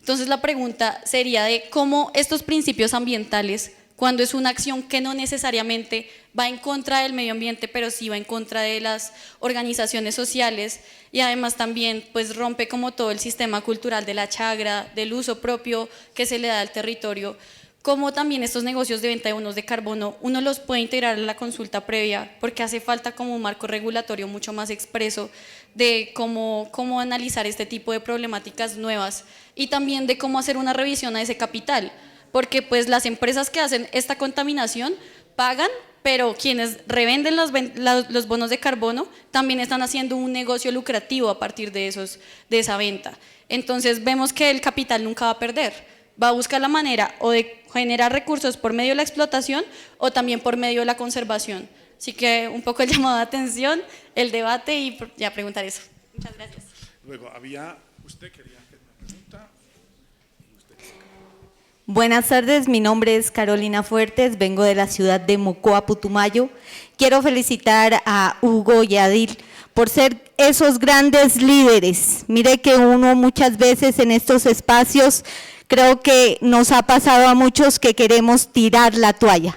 Entonces la pregunta sería de cómo estos principios ambientales, cuando es una acción que no necesariamente va en contra del medio ambiente, pero sí va en contra de las organizaciones sociales, y además también pues rompe como todo el sistema cultural de la chagra, del uso propio que se le da al territorio, como también estos negocios de venta de bonos de carbono, uno los puede integrar a la consulta previa, porque hace falta como un marco regulatorio mucho más expreso de cómo analizar este tipo de problemáticas nuevas, y también de cómo hacer una revisión a ese capital, porque pues las empresas que hacen esta contaminación pagan, pero quienes revenden los bonos de carbono también están haciendo un negocio lucrativo a partir de esa venta. Entonces vemos que el capital nunca va a perder, va a buscar la manera o de generar recursos por medio de la explotación o también por medio de la conservación. Así que un poco el llamado de atención, el debate y ya preguntar eso. Muchas gracias. Luego, usted quería hacer una pregunta. Buenas tardes, mi nombre es Carolina Fuertes, vengo de la ciudad de Mocoa, Putumayo. Quiero felicitar a Hugo y a Adil por ser esos grandes líderes. Mire que uno muchas veces en estos espacios, creo que nos ha pasado a muchos que queremos tirar la toalla,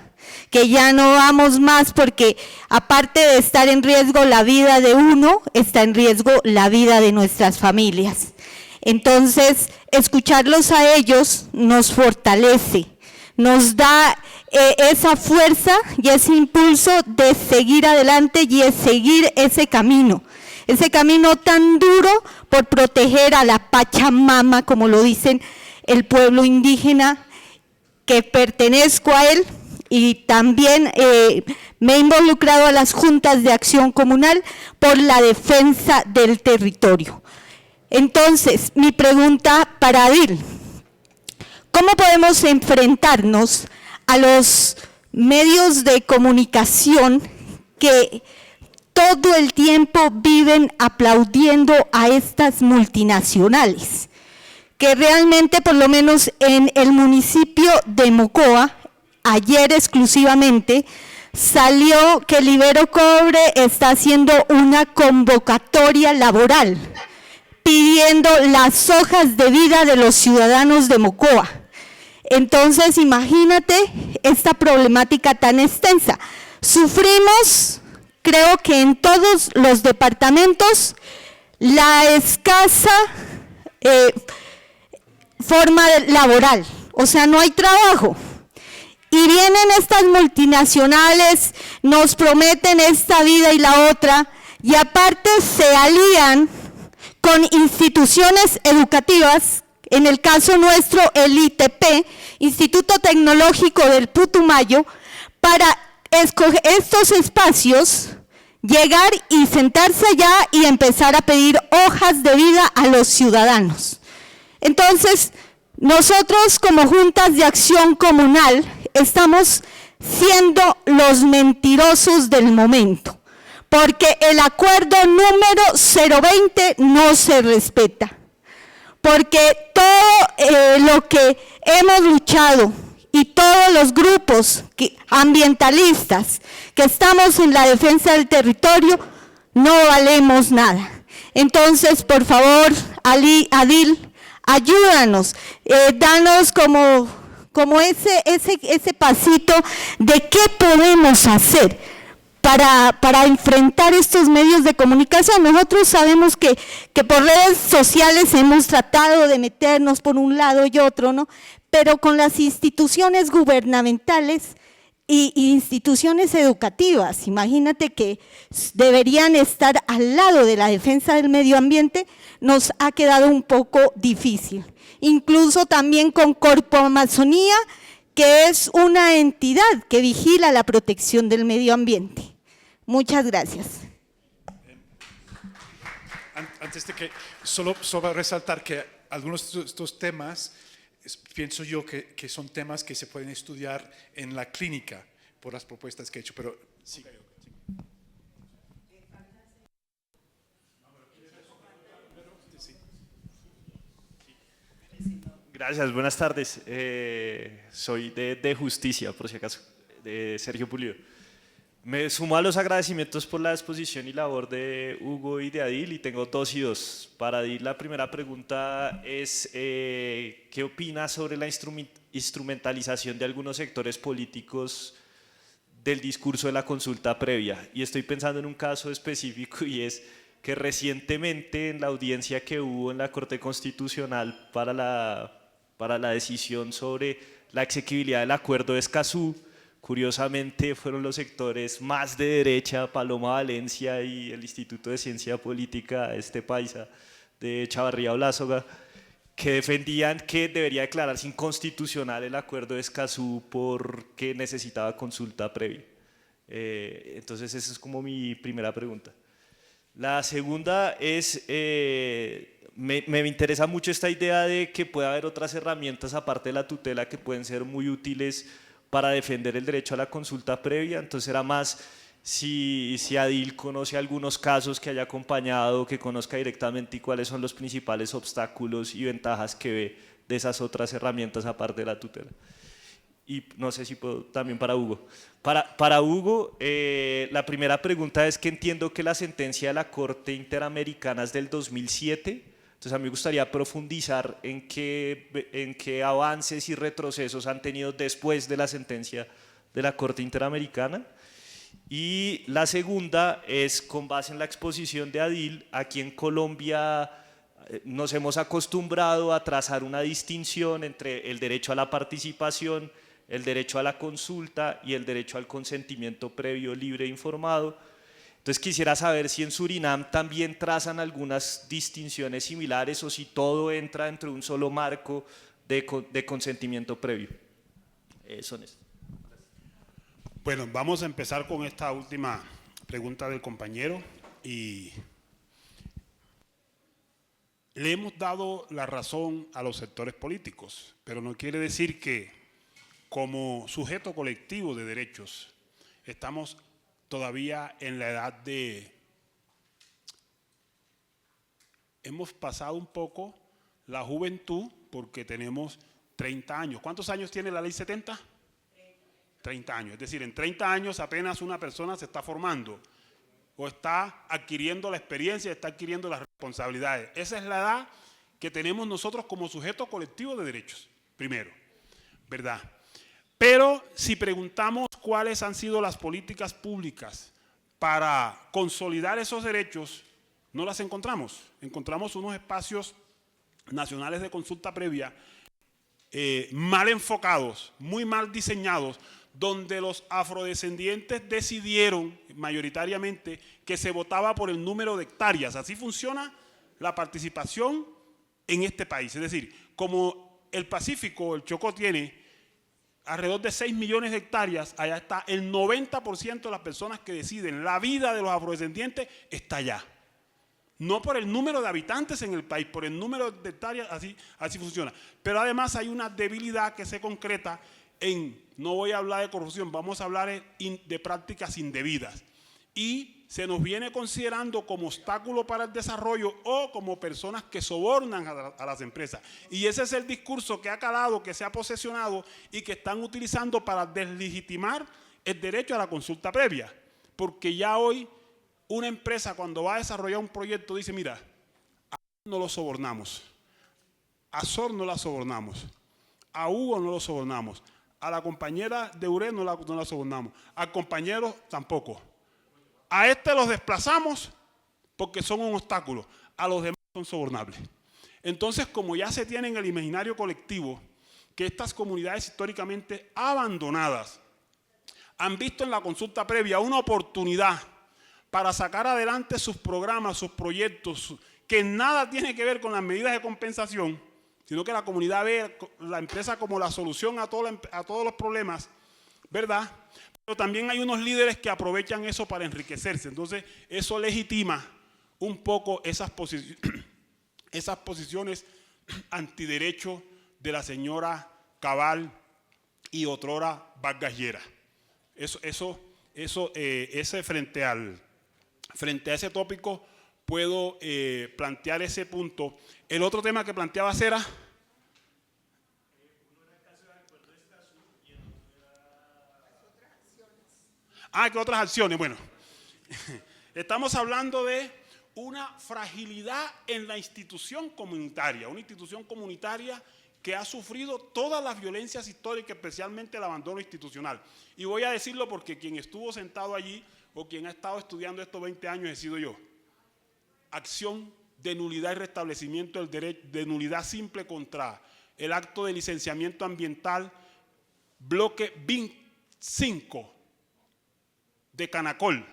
que ya no vamos más porque aparte de estar en riesgo la vida de uno, está en riesgo la vida de nuestras familias. Entonces, escucharlos a ellos nos fortalece, nos da esa fuerza y ese impulso de seguir adelante y de seguir ese camino tan duro por proteger a la Pachamama, como lo dicen el pueblo indígena, que pertenezco a él, y también me he involucrado a las juntas de acción comunal por la defensa del territorio. Entonces, mi pregunta para Adil: ¿cómo podemos enfrentarnos a los medios de comunicación que todo el tiempo viven aplaudiendo a estas multinacionales? Que realmente, por lo menos en el municipio de Mocoa, ayer exclusivamente, salió que Libero Cobre está haciendo una convocatoria laboral pidiendo las hojas de vida de los ciudadanos de Mocoa. Entonces, imagínate esta problemática tan extensa. Sufrimos, creo que en todos los departamentos, la escasa forma laboral, o sea, no hay trabajo. Y vienen estas multinacionales, nos prometen esta vida y la otra, y aparte se alían con instituciones educativas, en el caso nuestro el ITP, Instituto Tecnológico del Putumayo, para escoger estos espacios, llegar y sentarse allá y empezar a pedir hojas de vida a los ciudadanos. Entonces, nosotros como juntas de acción comunal estamos siendo los mentirosos del momento, porque el acuerdo número 020 no se respeta, porque todo lo que hemos luchado y todos los grupos ambientalistas que estamos en la defensa del territorio no valemos nada. Entonces, por favor, Adil, ayúdanos, danos como ese pasito de qué podemos hacer para enfrentar estos medios de comunicación. Nosotros sabemos que por redes sociales hemos tratado de meternos por un lado y otro, ¿no? Pero con las instituciones gubernamentales y instituciones educativas, imagínate que deberían estar al lado de la defensa del medio ambiente, nos ha quedado un poco difícil. Incluso también con Corpo Amazonía, que es una entidad que vigila la protección del medio ambiente. Muchas gracias. Antes de que, solo resaltar que algunos de estos temas, pienso yo que son temas que se pueden estudiar en la clínica por las propuestas que he hecho, pero sí. Gracias, buenas tardes. Soy de Justicia, por si acaso, de Sergio Pulido. Me sumo a los agradecimientos por la exposición y labor de Hugo y de Adil, y tengo 2 y 2. Para Adil, la primera pregunta es, ¿qué opina sobre la instrumentalización de algunos sectores políticos del discurso de la consulta previa? Y estoy pensando en un caso específico, y es que recientemente en la audiencia que hubo en la Corte Constitucional para la decisión sobre la exequibilidad del Acuerdo de Escazú, curiosamente fueron los sectores más de derecha, Paloma Valencia y el Instituto de Ciencia Política, paisa de Chavarría Blásoga, que defendían que debería declararse inconstitucional el Acuerdo de Escazú porque necesitaba consulta previa. Entonces esa es como mi primera pregunta. La segunda es, me interesa mucho esta idea de que puede haber otras herramientas aparte de la tutela que pueden ser muy útiles para defender el derecho a la consulta previa. Entonces era más si Adil conoce algunos casos que haya acompañado, que conozca directamente, y cuáles son los principales obstáculos y ventajas que ve de esas otras herramientas aparte de la tutela. Y no sé si puedo también para Hugo. Para Hugo, la primera pregunta es que entiendo que la sentencia de la Corte Interamericana es del 2007, entonces a mí me gustaría profundizar en qué avances y retrocesos han tenido después de la sentencia de la Corte Interamericana. Y la segunda es, con base en la exposición de Adil, aquí en Colombia nos hemos acostumbrado a trazar una distinción entre el derecho a la participación, el derecho a la consulta y el derecho al consentimiento previo, libre e informado. Entonces quisiera saber si en Surinam también trazan algunas distinciones similares o si todo entra dentro de un solo marco de consentimiento previo. Son estas. Bueno, vamos a empezar con esta última pregunta del compañero, y le hemos dado la razón a los sectores políticos, pero no quiere decir que como sujeto colectivo de derechos estamos todavía en la edad de... Hemos pasado un poco la juventud porque tenemos 30 años. ¿Cuántos años tiene la ley 70? 30 años. Es decir, en 30 años apenas una persona se está formando o está adquiriendo la experiencia, está adquiriendo las responsabilidades. Esa es la edad que tenemos nosotros como sujeto colectivo de derechos, primero, ¿verdad? Pero si preguntamos cuáles han sido las políticas públicas para consolidar esos derechos, no las encontramos. Encontramos unos espacios nacionales de consulta previa mal enfocados, muy mal diseñados, donde los afrodescendientes decidieron mayoritariamente que se votaba por el número de hectáreas. Así funciona la participación en este país. Es decir, como el Pacífico, el Chocó tiene alrededor de 6 millones de hectáreas, allá está el 90% de las personas que deciden la vida de los afrodescendientes está allá. No por el número de habitantes en el país, por el número de hectáreas, así funciona. Pero además hay una debilidad que se concreta en, no voy a hablar de corrupción, vamos a hablar de prácticas indebidas. Y se nos viene considerando como obstáculo para el desarrollo o como personas que sobornan a las empresas. Y ese es el discurso que ha calado, que se ha posesionado y que están utilizando para deslegitimar el derecho a la consulta previa. Porque ya hoy una empresa cuando va a desarrollar un proyecto dice, mira, a no lo sobornamos, a Sor no la sobornamos, a Hugo no lo sobornamos, a la compañera de URE no la sobornamos, al compañero tampoco. A este los desplazamos porque son un obstáculo, a los demás son sobornables. Entonces, como ya se tiene en el imaginario colectivo que estas comunidades históricamente abandonadas han visto en la consulta previa una oportunidad para sacar adelante sus programas, sus proyectos, que nada tiene que ver con las medidas de compensación, sino que la comunidad ve la empresa como la solución a todos los problemas, ¿verdad? Pero también hay unos líderes que aprovechan eso para enriquecerse. Entonces, eso legitima un poco esas posiciones antiderecho de la señora Cabal y otrora Vargas Llera. Frente a ese tópico puedo plantear ese punto. El otro tema que planteabas era ¿Qué otras acciones? Bueno, estamos hablando de una fragilidad en la institución comunitaria, una institución comunitaria que ha sufrido todas las violencias históricas, especialmente el abandono institucional. Y voy a decirlo porque quien estuvo sentado allí o quien ha estado estudiando estos 20 años he sido yo. Acción de nulidad y restablecimiento del derecho, de nulidad simple contra el acto de licenciamiento ambiental, bloque 5 de Canacol.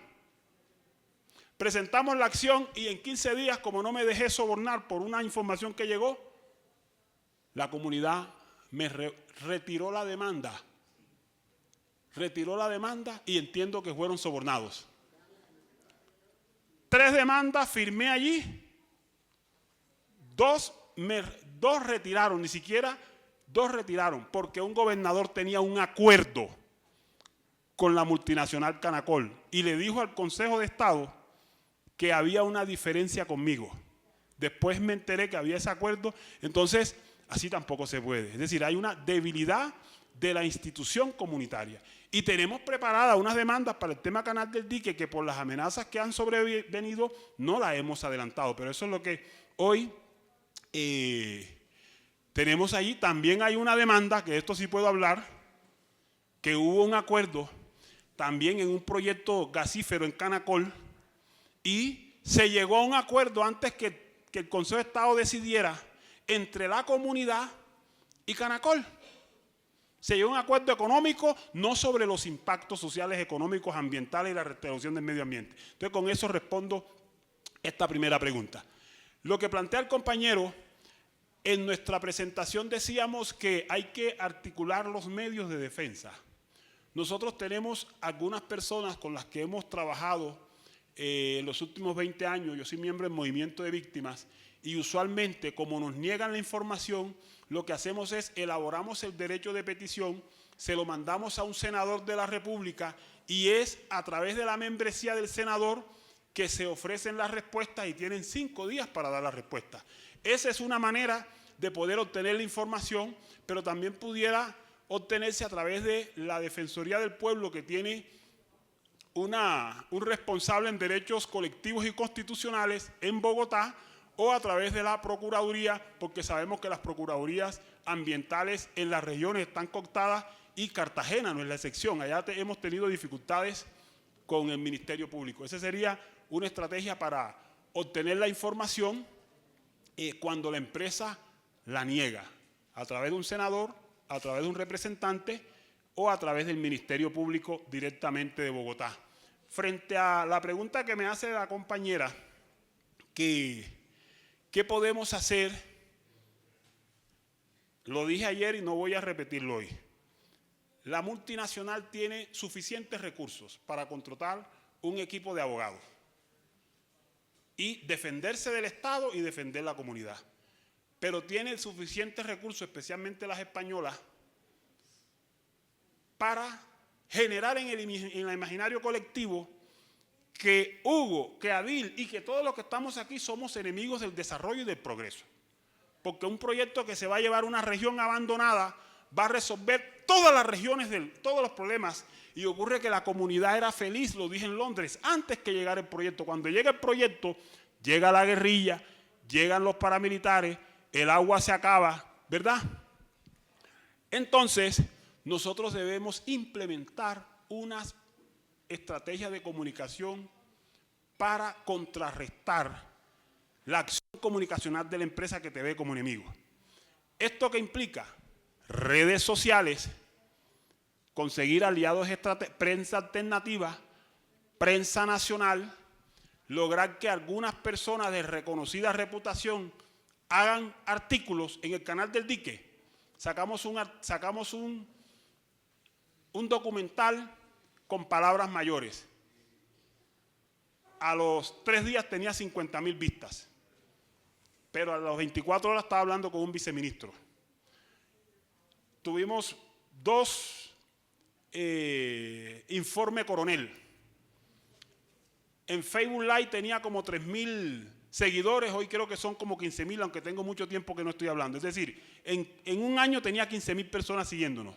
Presentamos la acción y en 15 días, como no me dejé sobornar por una información que llegó, la comunidad me retiró la demanda. Retiró la demanda y entiendo que fueron sobornados. 3 demandas firmé allí, 2 retiraron, ni siquiera 2 retiraron, porque un gobernador tenía un acuerdo con la multinacional Canacol y le dijo al Consejo de Estado que había una diferencia conmigo. Después me enteré que había ese acuerdo, entonces así tampoco se puede. Es decir, hay una debilidad de la institución comunitaria. Y tenemos preparadas unas demandas para el tema Canal del Dique que por las amenazas que han sobrevenido no las hemos adelantado. Pero eso es lo que hoy tenemos allí. También hay una demanda, que de esto sí puedo hablar, que hubo un acuerdo también en un proyecto gasífero en Canacol y se llegó a un acuerdo antes que el Consejo de Estado decidiera entre la comunidad y Canacol. Se llegó a un acuerdo económico, no sobre los impactos sociales, económicos, ambientales y la restauración del medio ambiente. Entonces, con eso respondo esta primera pregunta. Lo que plantea el compañero, en nuestra presentación decíamos que hay que articular los medios de defensa. Nosotros tenemos algunas personas con las que hemos trabajado en los últimos 20 años. Yo soy miembro del Movimiento de Víctimas y usualmente, como nos niegan la información, lo que hacemos es elaboramos el derecho de petición, se lo mandamos a un senador de la República y es a través de la membresía del senador que se ofrecen las respuestas y tienen 5 días para dar la respuesta. Esa es una manera de poder obtener la información, pero también pudiera obtenerse a través de la Defensoría del Pueblo, que tiene un responsable en derechos colectivos y constitucionales en Bogotá, o a través de la Procuraduría, porque sabemos que las Procuradurías ambientales en las regiones están cooptadas y Cartagena no es la excepción. Allá hemos tenido dificultades con el Ministerio Público. Esa sería una estrategia para obtener la información cuando la empresa la niega, a través de un senador, a través de un representante o a través del Ministerio Público directamente de Bogotá. Frente a la pregunta que me hace la compañera, ¿qué podemos hacer? Lo dije ayer y no voy a repetirlo hoy. La multinacional tiene suficientes recursos para contratar un equipo de abogados y defenderse del Estado y defender la comunidad. Pero tiene suficientes recursos, especialmente las españolas, para generar en el imaginario colectivo que Hugo, que Adil y que todos los que estamos aquí somos enemigos del desarrollo y del progreso. Porque un proyecto que se va a llevar a una región abandonada va a resolver todas las regiones, todos los problemas. Y ocurre que la comunidad era feliz, lo dije en Londres, antes que llegara el proyecto. Cuando llega el proyecto, llega la guerrilla, llegan los paramilitares, el agua se acaba, ¿verdad? Entonces, nosotros debemos implementar unas estrategias de comunicación para contrarrestar la acción comunicacional de la empresa que te ve como enemigo. ¿Esto qué implica? Redes sociales, conseguir aliados, prensa alternativa, prensa nacional, lograr que algunas personas de reconocida reputación hagan artículos en el Canal del Dique. Sacamos un documental con palabras mayores. A los 3 días tenía 50.000 vistas, pero a las 24 horas estaba hablando con un viceministro. Tuvimos 2 informes coronel. En Facebook Live tenía como 3.000 seguidores, hoy creo que son como 15.000, aunque tengo mucho tiempo que no estoy hablando. Es decir, en un año tenía 15.000 personas siguiéndonos,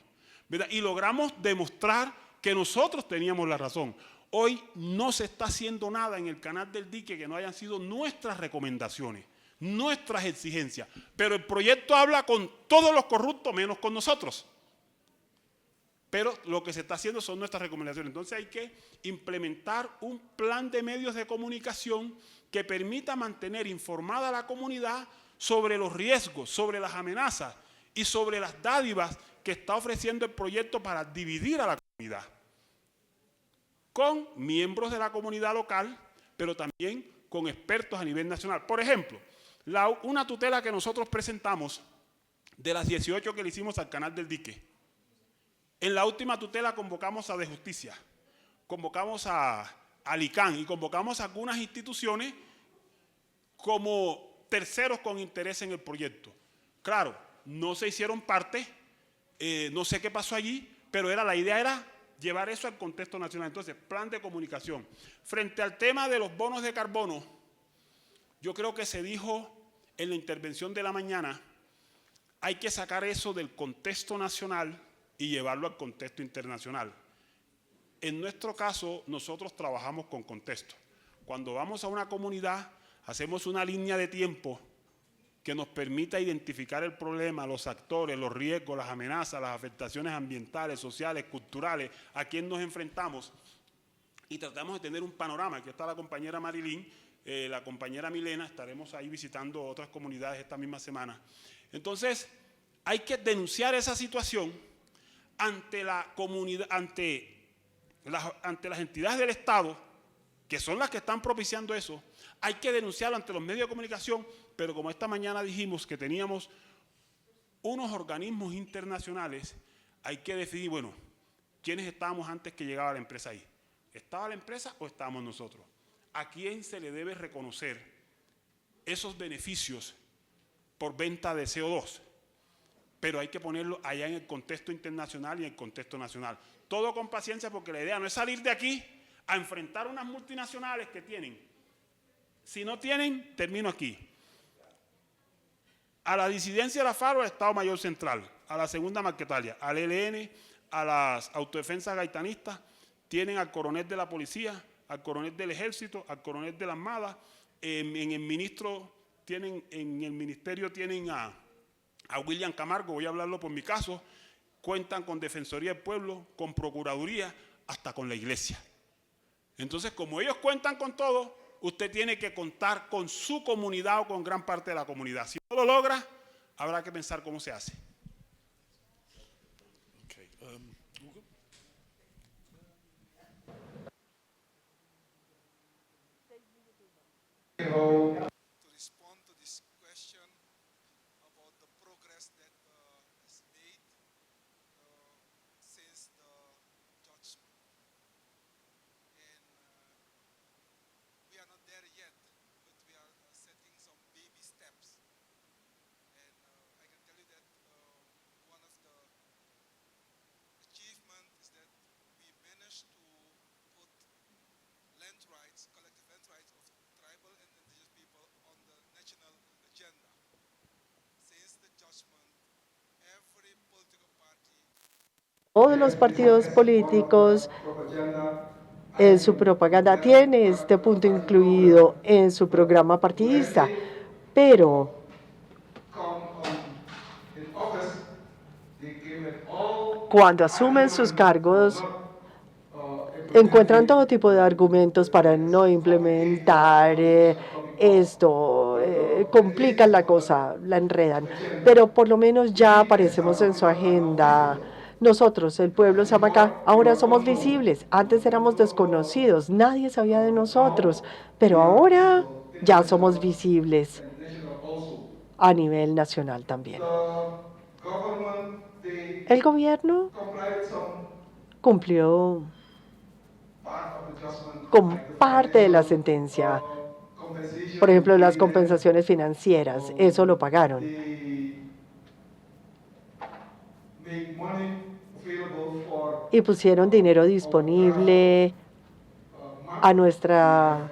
¿verdad? Y logramos demostrar que nosotros teníamos la razón. Hoy no se está haciendo nada en el Canal del Dique que no hayan sido nuestras recomendaciones, nuestras exigencias. Pero el proyecto habla con todos los corruptos menos con nosotros. Pero lo que se está haciendo son nuestras recomendaciones. Entonces hay que implementar un plan de medios de comunicación que permita mantener informada a la comunidad sobre los riesgos, sobre las amenazas y sobre las dádivas que está ofreciendo el proyecto para dividir a la comunidad, con miembros de la comunidad local, pero también con expertos a nivel nacional. Por ejemplo, una tutela que nosotros presentamos, de las 18 que le hicimos al Canal del Dique, en la última tutela convocamos a De Justicia, convocamos a LICAN y convocamos a algunas instituciones como terceros con interés en el proyecto. Claro, no se hicieron parte, no sé qué pasó allí, pero la idea era llevar eso al contexto nacional. Entonces, plan de comunicación. Frente al tema de los bonos de carbono, yo creo que se dijo en la intervención de la mañana, hay que sacar eso del contexto nacional y llevarlo al contexto internacional. En nuestro caso, nosotros trabajamos con contexto. Cuando vamos a una comunidad, hacemos una línea de tiempo que nos permita identificar el problema, los actores, los riesgos, las amenazas, las afectaciones ambientales, sociales, culturales, a quién nos enfrentamos, y tratamos de tener un panorama. Aquí está la compañera Marilyn, la compañera Milena, estaremos ahí visitando otras comunidades esta misma semana. Entonces, hay que denunciar esa situación ante la comunidad, ante las entidades del Estado, que son las que están propiciando eso. Hay que denunciarlo ante los medios de comunicación, pero como esta mañana dijimos que teníamos unos organismos internacionales, hay que decidir, bueno, ¿quiénes estábamos antes que llegaba la empresa ahí? ¿Estaba la empresa o estábamos nosotros? ¿A quién se le debe reconocer esos beneficios por venta de CO2? Pero hay que ponerlo allá en el contexto internacional y en el contexto nacional. Todo con paciencia, porque la idea no es salir de aquí a enfrentar unas multinacionales que tienen. Si no tienen, termino aquí. A la disidencia de la FARO, al Estado Mayor Central, a la Segunda Marquetalia, al ELN, a las autodefensas gaitanistas, tienen al coronel de la policía, al coronel del ejército, al coronel de la armada. En el ministerio tienen a William Camargo, voy a hablarlo por mi caso. Cuentan con Defensoría del Pueblo, con Procuraduría, hasta con la iglesia. Entonces, como ellos cuentan con todo, usted tiene que contar con su comunidad o con gran parte de la comunidad. Si no lo logra, habrá que pensar cómo se hace. Okay. Hugo? To respond to this question about the progress that is made since the judgment. And we are not there yet, but we are setting some baby steps. And I can tell you that one of the achievements is that we managed to put land rights, collective land rights of tribal and indigenous people on the national agenda. Since the judgment, every political party, Todos los partidos políticos en su propaganda tiene este punto incluido en su programa partidista, pero cuando asumen sus cargos encuentran todo tipo de argumentos para no implementar esto, complican la cosa, la enredan, pero por lo menos ya aparecemos en su agenda. Nosotros, el pueblo Samacá, ahora somos visibles. Antes éramos desconocidos, nadie sabía de nosotros, pero ahora ya somos visibles a nivel nacional también. El gobierno cumplió con parte de la sentencia. Por ejemplo, las compensaciones financieras, eso lo pagaron. Y pusieron dinero disponible a nuestro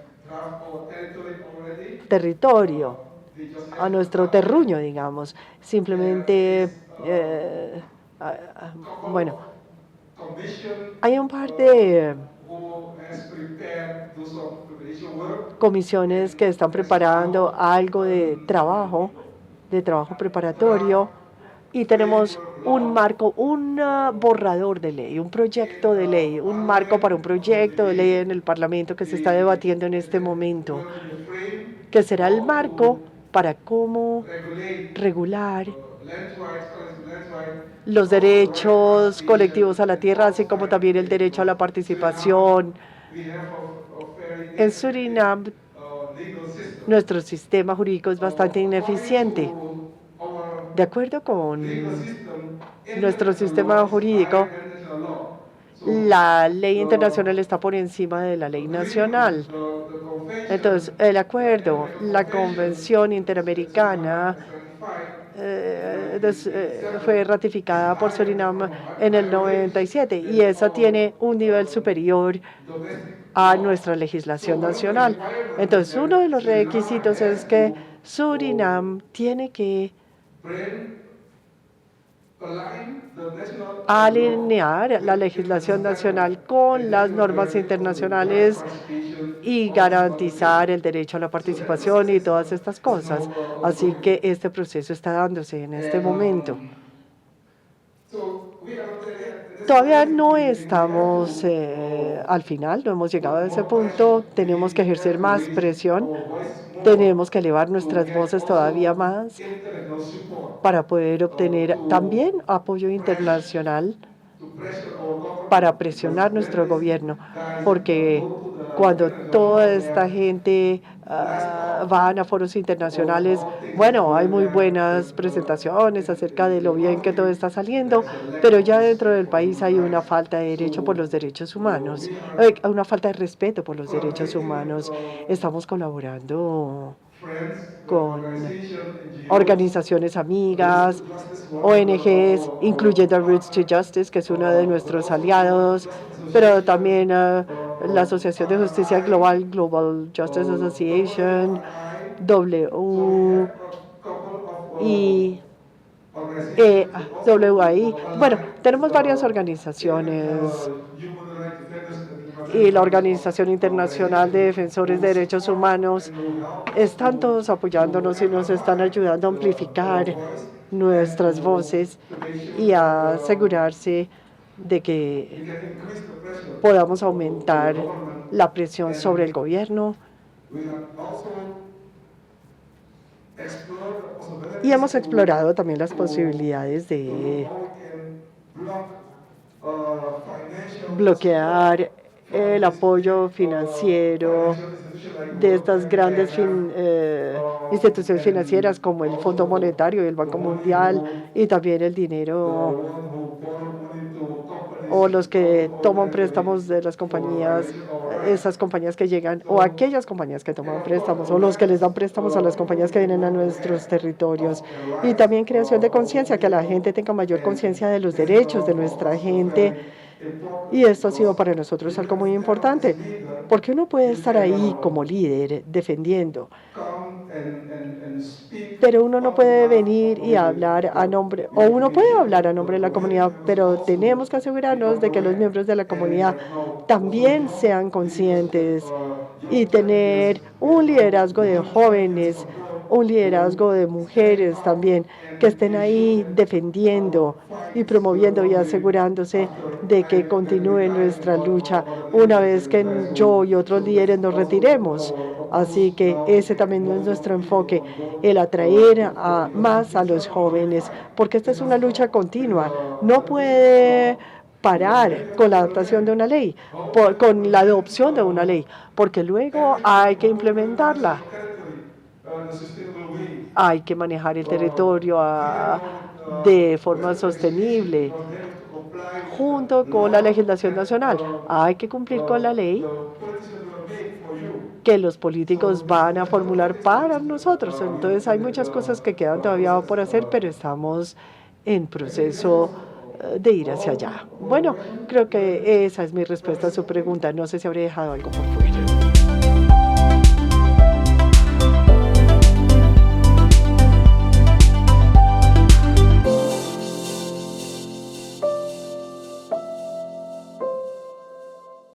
territorio, a nuestro terruño, digamos. Simplemente, bueno, Hay un par de comisiones que están preparando algo de trabajo preparatorio, y tenemos un marco, un borrador de ley, un proyecto de ley, un marco para un proyecto de ley en el Parlamento que se está debatiendo en este momento, que será el marco para cómo regular los derechos colectivos a la tierra, así como también el derecho a la participación. En Surinam, nuestro sistema jurídico es bastante ineficiente. De acuerdo con nuestro sistema jurídico, la ley internacional está por encima de la ley nacional. Entonces, el acuerdo, la Convención Interamericana fue ratificada por Surinam en el 97 y esa tiene un nivel superior a nuestra legislación nacional. Entonces, uno de los requisitos es que Surinam tiene que alinear la legislación nacional con las normas internacionales y garantizar el derecho a la participación y todas estas cosas. Así que este proceso está dándose en este momento. Todavía no estamos al final, no hemos llegado a ese punto. Tenemos que ejercer más presión, tenemos que elevar nuestras voces todavía más para poder obtener también apoyo internacional para presionar nuestro gobierno, porque cuando toda esta gente van a foros internacionales, bueno, hay muy buenas presentaciones acerca de lo bien que todo está saliendo, pero ya dentro del país hay una falta de derecho por los derechos humanos, una falta de respeto por los derechos humanos. Estamos colaborando con organizaciones amigas, ONGs, incluyendo Roots to Justice, que es uno de nuestros aliados, pero también la Asociación de Justicia Global, Global Justice Association, WAI. Bueno, tenemos varias organizaciones y la Organización Internacional de Defensores de Derechos Humanos están todos apoyándonos y nos están ayudando a amplificar nuestras voces y a asegurarse de que podamos aumentar la presión sobre el gobierno. Y hemos explorado también las posibilidades de bloquear el apoyo financiero de estas grandes instituciones financieras como el Fondo Monetario y el Banco Mundial, y también el dinero o los que toman préstamos de las compañías, esas compañías que llegan, o aquellas compañías que toman préstamos, o los que les dan préstamos a las compañías que vienen a nuestros territorios. Y también creación de conciencia, que la gente tenga mayor conciencia de los derechos de nuestra gente. Y esto ha sido para nosotros algo muy importante, porque uno puede estar ahí como líder defendiendo, pero uno no puede venir y hablar a nombre, o uno puede hablar a nombre de la comunidad, pero tenemos que asegurarnos de que los miembros de la comunidad también sean conscientes y tener un liderazgo de jóvenes, un liderazgo de mujeres también, que estén ahí defendiendo y promoviendo y asegurándose de que continúe nuestra lucha una vez que yo y otros líderes nos retiremos. Así que ese también es nuestro enfoque, el atraer más a los jóvenes, porque esta es una lucha continua. No puede parar con la adaptación de una ley, con la adopción de una ley, porque luego hay que implementarla. Hay que manejar el territorio de forma sostenible junto con la legislación nacional. Hay que cumplir con la ley que los políticos van a formular para nosotros. Entonces hay muchas cosas que quedan todavía por hacer, pero estamos en proceso de ir hacia allá. Bueno, creo que esa es mi respuesta a su pregunta. No sé si habré dejado algo por fuera.